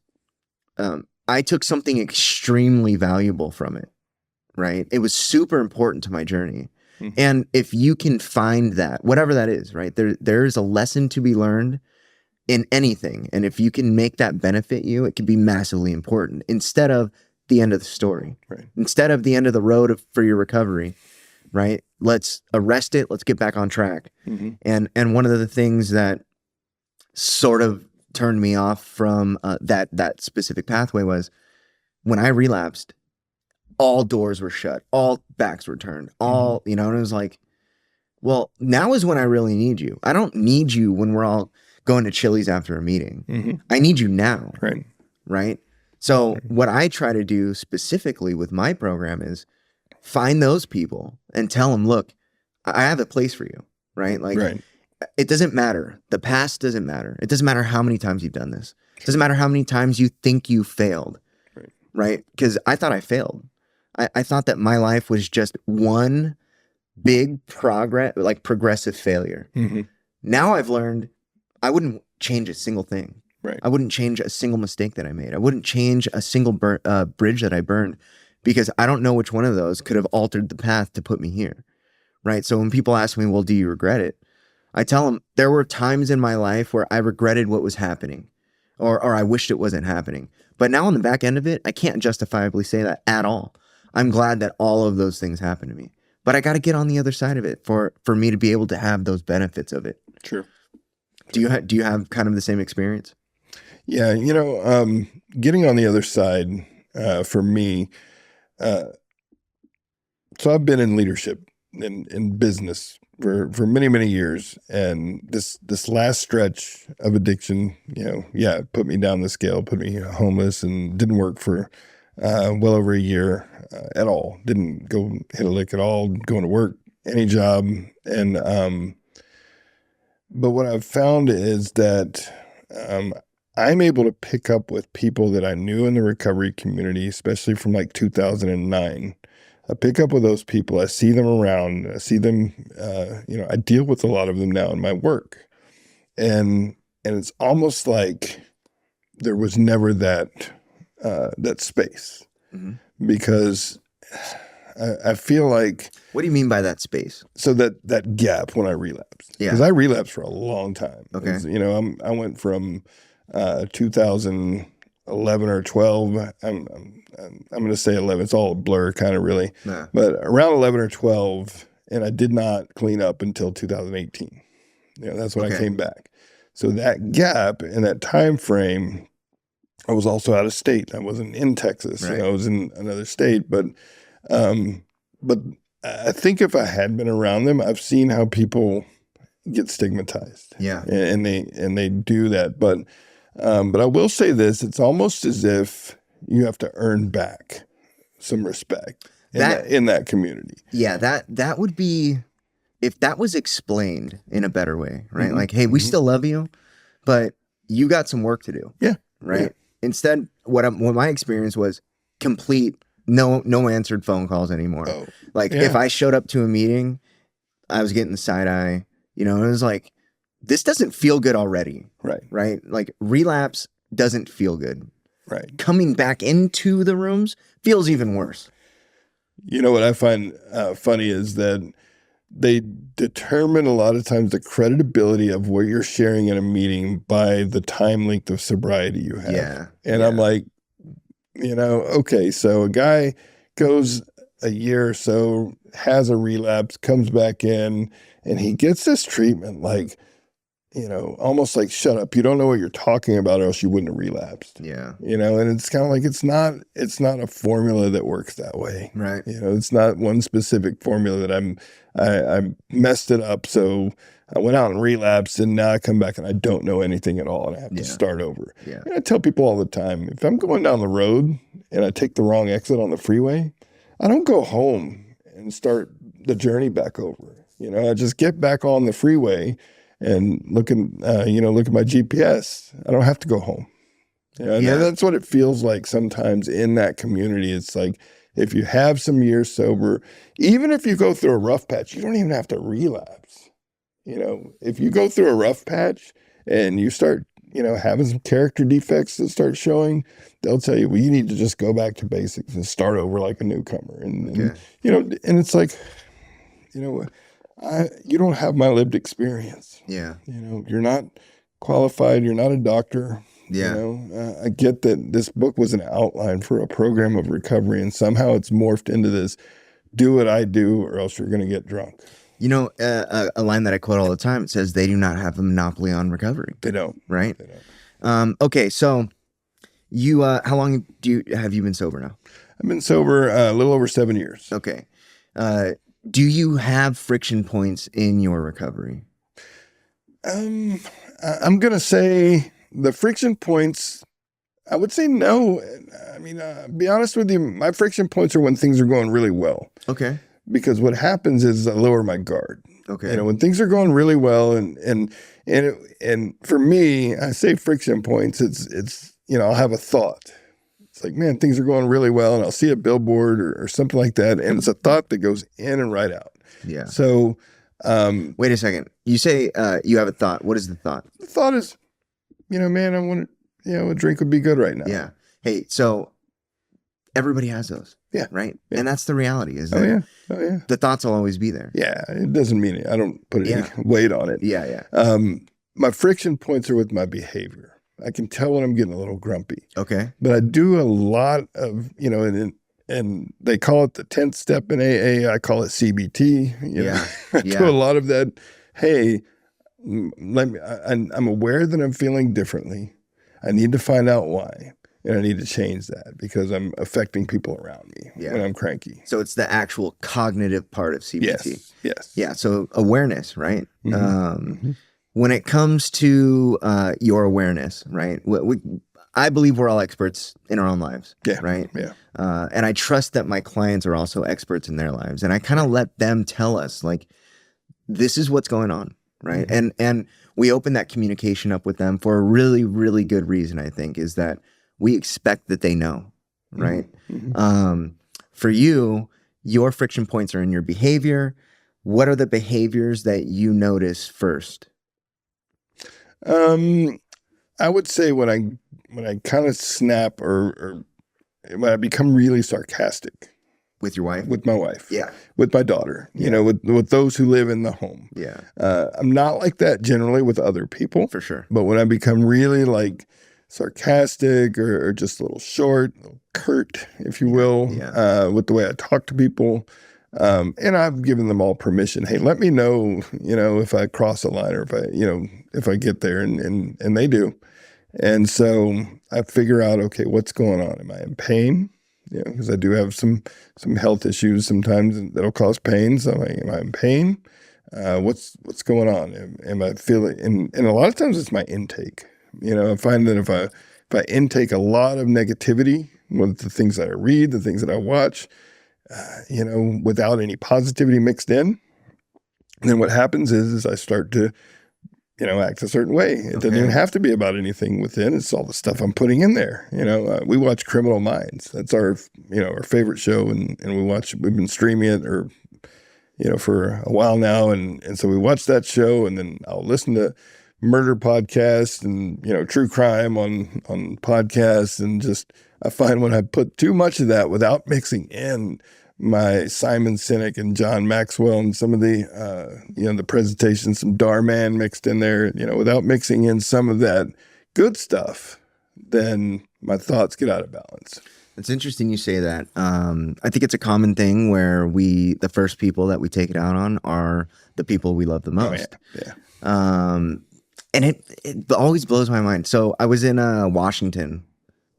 Speaker 1: I took something extremely valuable from it, right? It was super important to my journey. And if you can find that, whatever that is, right, there is a lesson to be learned in anything. And if you can make that benefit you, it can be massively important instead of the end of the story,
Speaker 2: right?
Speaker 1: Instead of the end of the road for your recovery, right? Let's arrest it. Let's get back on track. And one of the things that sort of turned me off from that specific pathway was when I relapsed, all doors were shut, all backs were turned, all, you know, and it was like, well, now is when I really need you. I don't need you when we're all going to Chili's after a meeting. I need you now. Right. So what I try to do specifically with my program is find those people and tell them, look, I have a place for you. Right. Like, it doesn't matter. The past doesn't matter. It doesn't matter how many times you've done this. It doesn't matter how many times you think you failed. Right. Because I thought I failed. I thought that my life was just one big progressive failure. Now I've learned I wouldn't change a single thing. I wouldn't change a single mistake that I made. I wouldn't change a single bridge that I burned, because I don't know which one of those could have altered the path to put me here. Right. So when people ask me, well, do you regret it? I tell them there were times in my life where I regretted what was happening, or I wished it wasn't happening. But now on the back end of it, I can't justifiably say that at all. I'm glad that all of those things happened to me, but I got to get on the other side of it for me to be able to have those benefits of it.
Speaker 2: Sure.
Speaker 1: Do you have kind of the same experience?
Speaker 2: Yeah. You know, getting on the other side, for me, so I've been in leadership in business for many, many years. And this last stretch of addiction, you know, it put me down the scale, put me homeless, and didn't work for well over a year at all. Didn't go hit a lick at all, going to work, any job. And but what I've found is that I'm able to pick up with people that I knew in the recovery community, especially from like 2009. I pick up with those people. I see them around. I see them, you know, I deal with a lot of them now in my work. And it's almost like there was never that space, because I feel like.
Speaker 1: What do you mean by that space?
Speaker 2: So that gap when I relapsed, because I relapsed for a long time.
Speaker 1: Okay.
Speaker 2: You know, I went from 2011 or 12. I'm going to say 11. It's all a blur, kind of, really. But around 11 or 12, and I did not clean up until 2018. You know, that's when I came back. So that gap in that time frame, I was also out of state. I wasn't in Texas. You know, I was in another state. But I think if I had been around them, I've seen how people get stigmatized. Yeah, and they do that. But I will say this: it's almost as if you have to earn back some respect in that community. Yeah,
Speaker 1: that would be, if that was explained in a better way, right? Like, hey, we still love you, but you got some work to do.
Speaker 2: Yeah.
Speaker 1: Right. Yeah. Instead, what my experience was complete no answered phone calls anymore.
Speaker 2: Oh,
Speaker 1: Like
Speaker 2: yeah.
Speaker 1: if I showed up to a meeting, I was getting the side eye, you know, it was like, this doesn't feel good already.
Speaker 2: Right.
Speaker 1: Right. Like relapse doesn't feel good.
Speaker 2: Right.
Speaker 1: Coming back into the rooms feels even worse.
Speaker 2: You know what I find funny is that they determine a lot of times the credibility of what you're sharing in a meeting by the time length of sobriety you have.
Speaker 1: Yeah.
Speaker 2: And I'm like, you know, okay, so a guy goes a year or so, has a relapse, comes back in, and he gets this treatment like, you know, almost like, shut up, you don't know what you're talking about or else you wouldn't have relapsed.
Speaker 1: Yeah.
Speaker 2: You know, and it's kind of like, it's not a formula that works that way.
Speaker 1: Right.
Speaker 2: You know, it's not one specific formula that I messed it up. So I went out and relapsed and now I come back and I don't know anything at all and I have to start over.
Speaker 1: Yeah.
Speaker 2: And I tell people all the time, if I'm going down the road and I take the wrong exit on the freeway, I don't go home and start the journey back over. You know, I just get back on the freeway and look at my GPS. I don't have to go home. You know, and that's what it feels like sometimes in that community. It's like if you have some years sober, even if you go through a rough patch, you don't even have to relapse. You know, if you go through a rough patch and you start, you know, having some character defects that start showing, they'll tell you, well, you need to just go back to basics and start over like a newcomer. And you know, and it's like, you know, you don't have my lived experience.
Speaker 1: Yeah.
Speaker 2: You know, you're not qualified. You're not a doctor.
Speaker 1: Yeah.
Speaker 2: You know, I get that this book was an outline for a program of recovery, and somehow it's morphed into this: do what I do, or else you're going to get drunk.
Speaker 1: You know, a line that I quote all the time. It says, "They do not have a monopoly on recovery."
Speaker 2: They don't.
Speaker 1: Right.
Speaker 2: They don't.
Speaker 1: Okay. So, you, how long have you been sober now?
Speaker 2: I've been sober a little over 7 years.
Speaker 1: Okay. Do you have friction points in your recovery?
Speaker 2: I'm going to say the friction points, I would say no. I mean, be honest with you, my friction points are when things are going really well.
Speaker 1: Okay.
Speaker 2: Because what happens is I lower my guard.
Speaker 1: Okay.
Speaker 2: You know, when things are going really well and for me, I say friction points, it's, you know, I'll have a thought. It's like, man, things are going really well, and I'll see a billboard or something like that, and it's a thought that goes in and right out.
Speaker 1: Yeah.
Speaker 2: So,
Speaker 1: wait a second. You say you have a thought. What is the thought?
Speaker 2: the thought is, you know, man, I want to, you know, a drink would be good right now.
Speaker 1: Yeah. Hey, so everybody has those.
Speaker 2: Yeah.
Speaker 1: Right.
Speaker 2: Yeah.
Speaker 1: And that's the reality. Is that
Speaker 2: Oh yeah.
Speaker 1: the thoughts will always be there.
Speaker 2: Yeah. It doesn't mean it. I don't put any weight on it.
Speaker 1: Yeah. Yeah.
Speaker 2: My friction points are with my behavior. I can tell when I'm getting a little grumpy.
Speaker 1: Okay.
Speaker 2: But I do a lot of, you know, and they call it the 10th step in AA. I call it CBT. You know? I do a lot of that. Hey, I'm aware that I'm feeling differently. I need to find out why. And I need to change that because I'm affecting people around me when I'm cranky.
Speaker 1: So it's the actual cognitive part of CBT.
Speaker 2: Yes.
Speaker 1: Yeah. So awareness, right?
Speaker 2: Mm-hmm.
Speaker 1: When it comes to your awareness, right? I believe we're all experts in our own lives.
Speaker 2: Yeah.
Speaker 1: Right.
Speaker 2: Yeah.
Speaker 1: And I trust that my clients are also experts in their lives, and I kind of let them tell us, like, this is what's going on, right?
Speaker 2: Mm-hmm.
Speaker 1: And we open that communication up with them for a really, really good reason. I think is that we expect that they know, right?
Speaker 2: Mm-hmm.
Speaker 1: For you, your friction points are in your behavior. What are the behaviors that you notice first?
Speaker 2: I would say when I kind of snap or when I become really sarcastic
Speaker 1: With your wife?
Speaker 2: with my wife,
Speaker 1: Yeah.
Speaker 2: with my daughter, you know, with those who live in the home.
Speaker 1: Yeah.
Speaker 2: I'm not like that generally with other people,
Speaker 1: For sure.
Speaker 2: but when I become really like sarcastic or just a little short, a little curt, if you will, with the way I talk to people. And I've given them all permission. Hey, let me know, you know, if I cross a line or if I get there and they do. And so I figure out, okay, what's going on? Am I in pain? You know, because I do have some health issues sometimes that'll cause pain. So am I in pain? What's going on? Am I feeling, and a lot of times it's my intake. You know, I find that if I intake a lot of negativity with the things that I read, the things that I watch, you know, without any positivity mixed in, then what happens is I start to act a certain way. It doesn't even have to be about anything within. It's all the stuff I'm putting in there. We watch Criminal Minds. That's our favorite show, and we've been streaming it for a while now, and so we watch that show, and then I'll listen to murder podcasts and true crime on podcasts, and just I find when I put too much of that without mixing in my Simon Sinek and John Maxwell and some of the the presentations, some Darman mixed in there, without mixing in some of that good stuff, then my thoughts get out of balance.
Speaker 1: It's interesting you say that. I think it's a common thing where the first people that we take it out on are the people we love the most.
Speaker 2: Oh, yeah.
Speaker 1: And it always blows my mind. So I was in Washington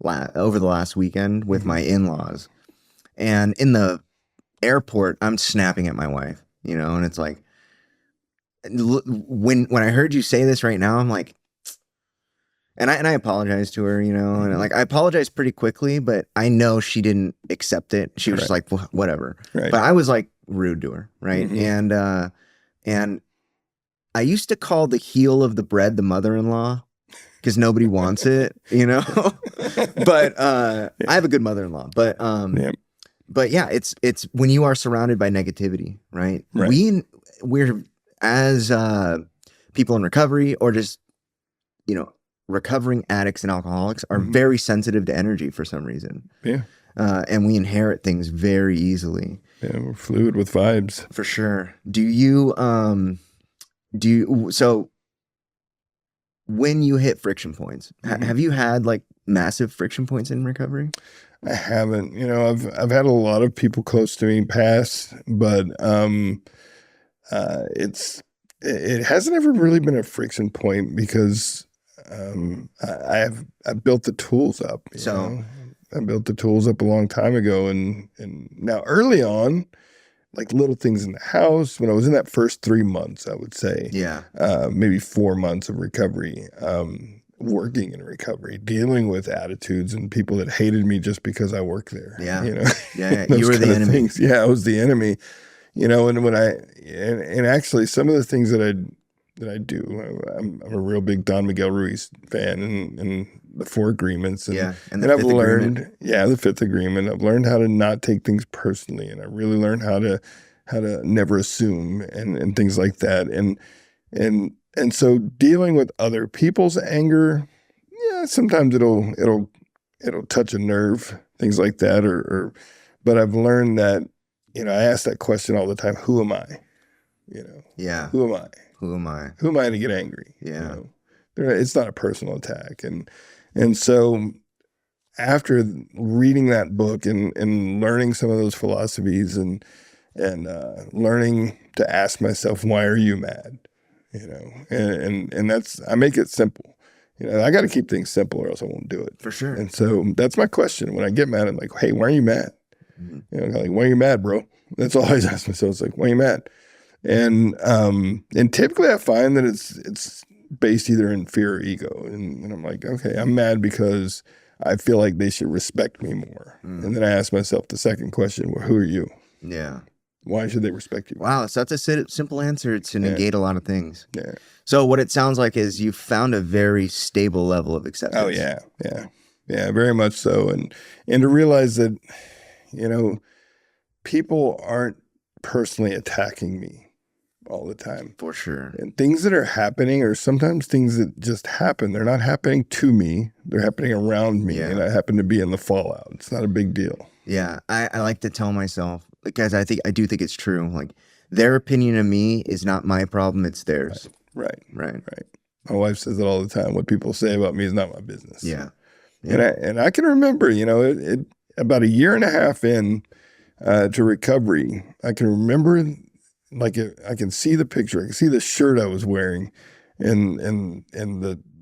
Speaker 1: over the last weekend with my in-laws, and in the airport, I'm snapping at my wife, and it's like, when I heard you say this right now, I'm like, and I apologized to her, and like I apologized pretty quickly, but I know she didn't accept it. She was just like, whatever. Right. But I was like rude to her, right? Mm-hmm. And I used to call the heel of the bread the mother-in-law because nobody wants it, But I have a good mother-in-law, but But yeah, it's when you are surrounded by negativity, right? We're as people in recovery, or just recovering addicts and alcoholics, are very sensitive to energy for some reason.
Speaker 2: Yeah,
Speaker 1: and we inherit things very easily.
Speaker 2: Yeah, we're fluid with vibes
Speaker 1: for sure. So when you hit friction points, have you had like massive friction points in recovery?
Speaker 2: I haven't. I've had a lot of people close to me pass, but it hasn't ever really been a friction point because I've built the tools up. I built the tools up a long time ago, and now early on, like little things in the house. When I was in that first 3 months, I would say, maybe 4 months of recovery. Working in recovery, dealing with attitudes and people that hated me just because I worked there.
Speaker 1: Yeah. You were the enemy.
Speaker 2: Things. Yeah, I was the enemy. And when and actually some of the things that I do, I'm a real big Don Miguel Ruiz fan, and the 4 agreements. And I've learned, the 5th agreement. I've learned how to not take things personally, and I really learned how to never assume and things like that. And so dealing with other people's anger, sometimes it'll touch a nerve, things like that. But I've learned that, I ask that question all the time: who am I? Who am I?
Speaker 1: Who am I?
Speaker 2: Who am I to get angry?
Speaker 1: Yeah,
Speaker 2: it's not a personal attack. And so after reading that book and learning some of those philosophies and learning to ask myself, why are you mad? And that's, I make it simple. I got to keep things simple or else I won't do it.
Speaker 1: For sure.
Speaker 2: And so that's my question. When I get mad, I'm like, hey, why are you mad? Like, why are you mad, bro? That's all I always ask myself. It's like, why are you mad? And typically I find that it's based either in fear or ego. And I'm like, okay, I'm mad because I feel like they should respect me more. And then I ask myself the second question, well, who are you?
Speaker 1: Yeah.
Speaker 2: Why should they respect you?
Speaker 1: Wow, so that's a simple answer to negate a lot of things.
Speaker 2: Yeah.
Speaker 1: So what it sounds like is you found a very stable level of acceptance.
Speaker 2: Oh yeah, very much so, and to realize that, people aren't personally attacking me all the time.
Speaker 1: For sure.
Speaker 2: And things that are happening are sometimes things that just happen. They're not happening to me. They're happening around me, and I happen to be in the fallout. It's not a big deal.
Speaker 1: Yeah, I like to tell myself, because I do think it's true. Like, their opinion of me is not my problem; it's theirs.
Speaker 2: Right. My wife says it all the time. What people say about me is not my business.
Speaker 1: Yeah.
Speaker 2: And I can remember, about 1.5 years in to recovery, I can remember, I can see the picture. I can see the shirt I was wearing, and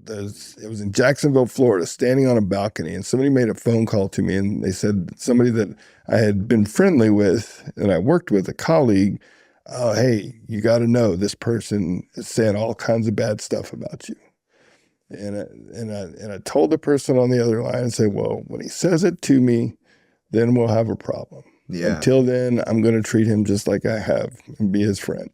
Speaker 2: it was in Jacksonville, Florida, standing on a balcony, and somebody made a phone call to me, and they said somebody that I had been friendly with and I worked with, a colleague, oh, hey, you got to know this person is saying all kinds of bad stuff about you. And I told the person on the other line and said, well, when he says it to me, then we'll have a problem. Yeah. Until then, I'm going to treat him just like I have and be his friend.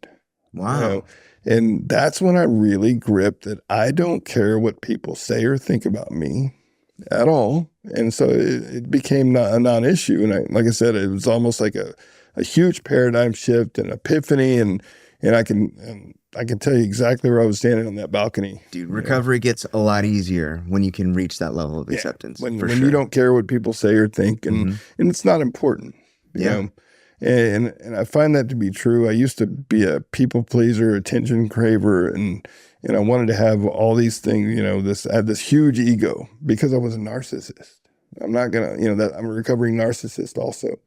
Speaker 1: Wow.
Speaker 2: And that's when I really gripped that I don't care what people say or think about me at all. And so it became a non-issue. And like I said, it was almost like a huge paradigm shift and epiphany. And I can tell you exactly where I was standing on that balcony.
Speaker 1: Dude, recovery gets a lot easier when you can reach that level of acceptance.
Speaker 2: When
Speaker 1: sure.
Speaker 2: you don't care what people say or think, and it's not important, you know. And I find that to be true. I used to be a people pleaser, attention craver, and I wanted to have all these things, you know, I had this huge ego because I was a narcissist. I'm not gonna, that I'm a recovering narcissist also.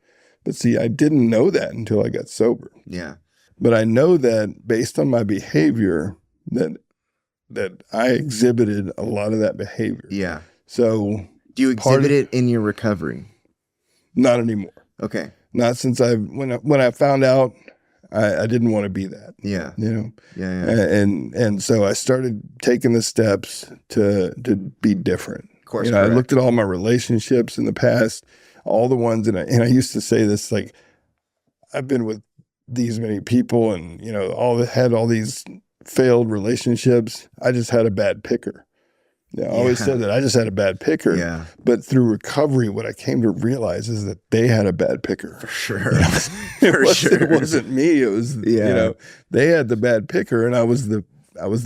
Speaker 2: But see, I didn't know that until I got sober.
Speaker 1: Yeah.
Speaker 2: But I know that based on my behavior that I exhibited a lot of that behavior.
Speaker 1: Yeah.
Speaker 2: So
Speaker 1: do you exhibit it in your recovery?
Speaker 2: Not anymore.
Speaker 1: Okay.
Speaker 2: Not since when I found out I didn't want to be that.
Speaker 1: Yeah.
Speaker 2: You know.
Speaker 1: Yeah.
Speaker 2: And so I started taking the steps to be different.
Speaker 1: Of course.
Speaker 2: I looked at all my relationships in the past, all the ones, and I used to say this, like, I've been with these many people and, had all these failed relationships. I just had a bad picker. I always said that I just had a bad picker.
Speaker 1: Yeah.
Speaker 2: But through recovery, what I came to realize is that they had a bad picker.
Speaker 1: For sure.
Speaker 2: It wasn't me. It was, they had the bad picker and I was the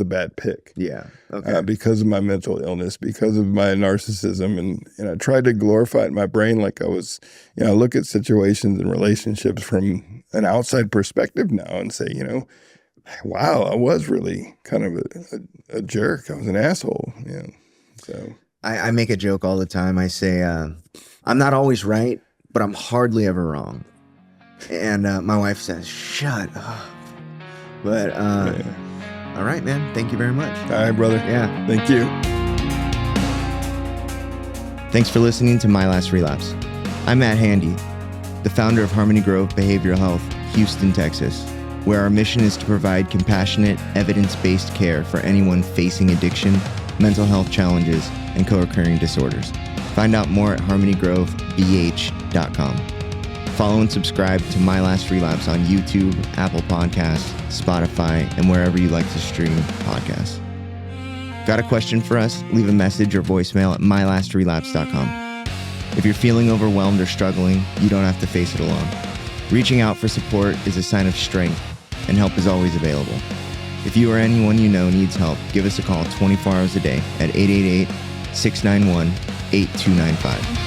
Speaker 2: bad pick.
Speaker 1: Yeah. Okay.
Speaker 2: Because of my mental illness, because of my narcissism. And I tried to glorify it in my brain like I was, I look at situations and relationships from an outside perspective now and say, wow, I was really kind of a jerk. I was an asshole. So
Speaker 1: I make a joke all the time. I say, I'm not always right, but I'm hardly ever wrong. And my wife says, shut up. But all right, man. Thank you very much.
Speaker 2: All right, brother.
Speaker 1: Yeah.
Speaker 2: Thank you.
Speaker 1: Thanks for listening to My Last Relapse. I'm Matt Handy, the founder of Harmony Grove Behavioral Health, Houston, Texas, where our mission is to provide compassionate, evidence-based care for anyone facing addiction, mental health challenges, and co-occurring disorders. Find out more at harmonygrovebh.com. Follow and subscribe to My Last Relapse on YouTube, Apple Podcasts, Spotify, and wherever you like to stream podcasts. Got a question for us? Leave a message or voicemail at mylastrelapse.com. If you're feeling overwhelmed or struggling, you don't have to face it alone. Reaching out for support is a sign of strength, and help is always available. If you or anyone you know needs help, give us a call 24 hours a day at 888-691-8295.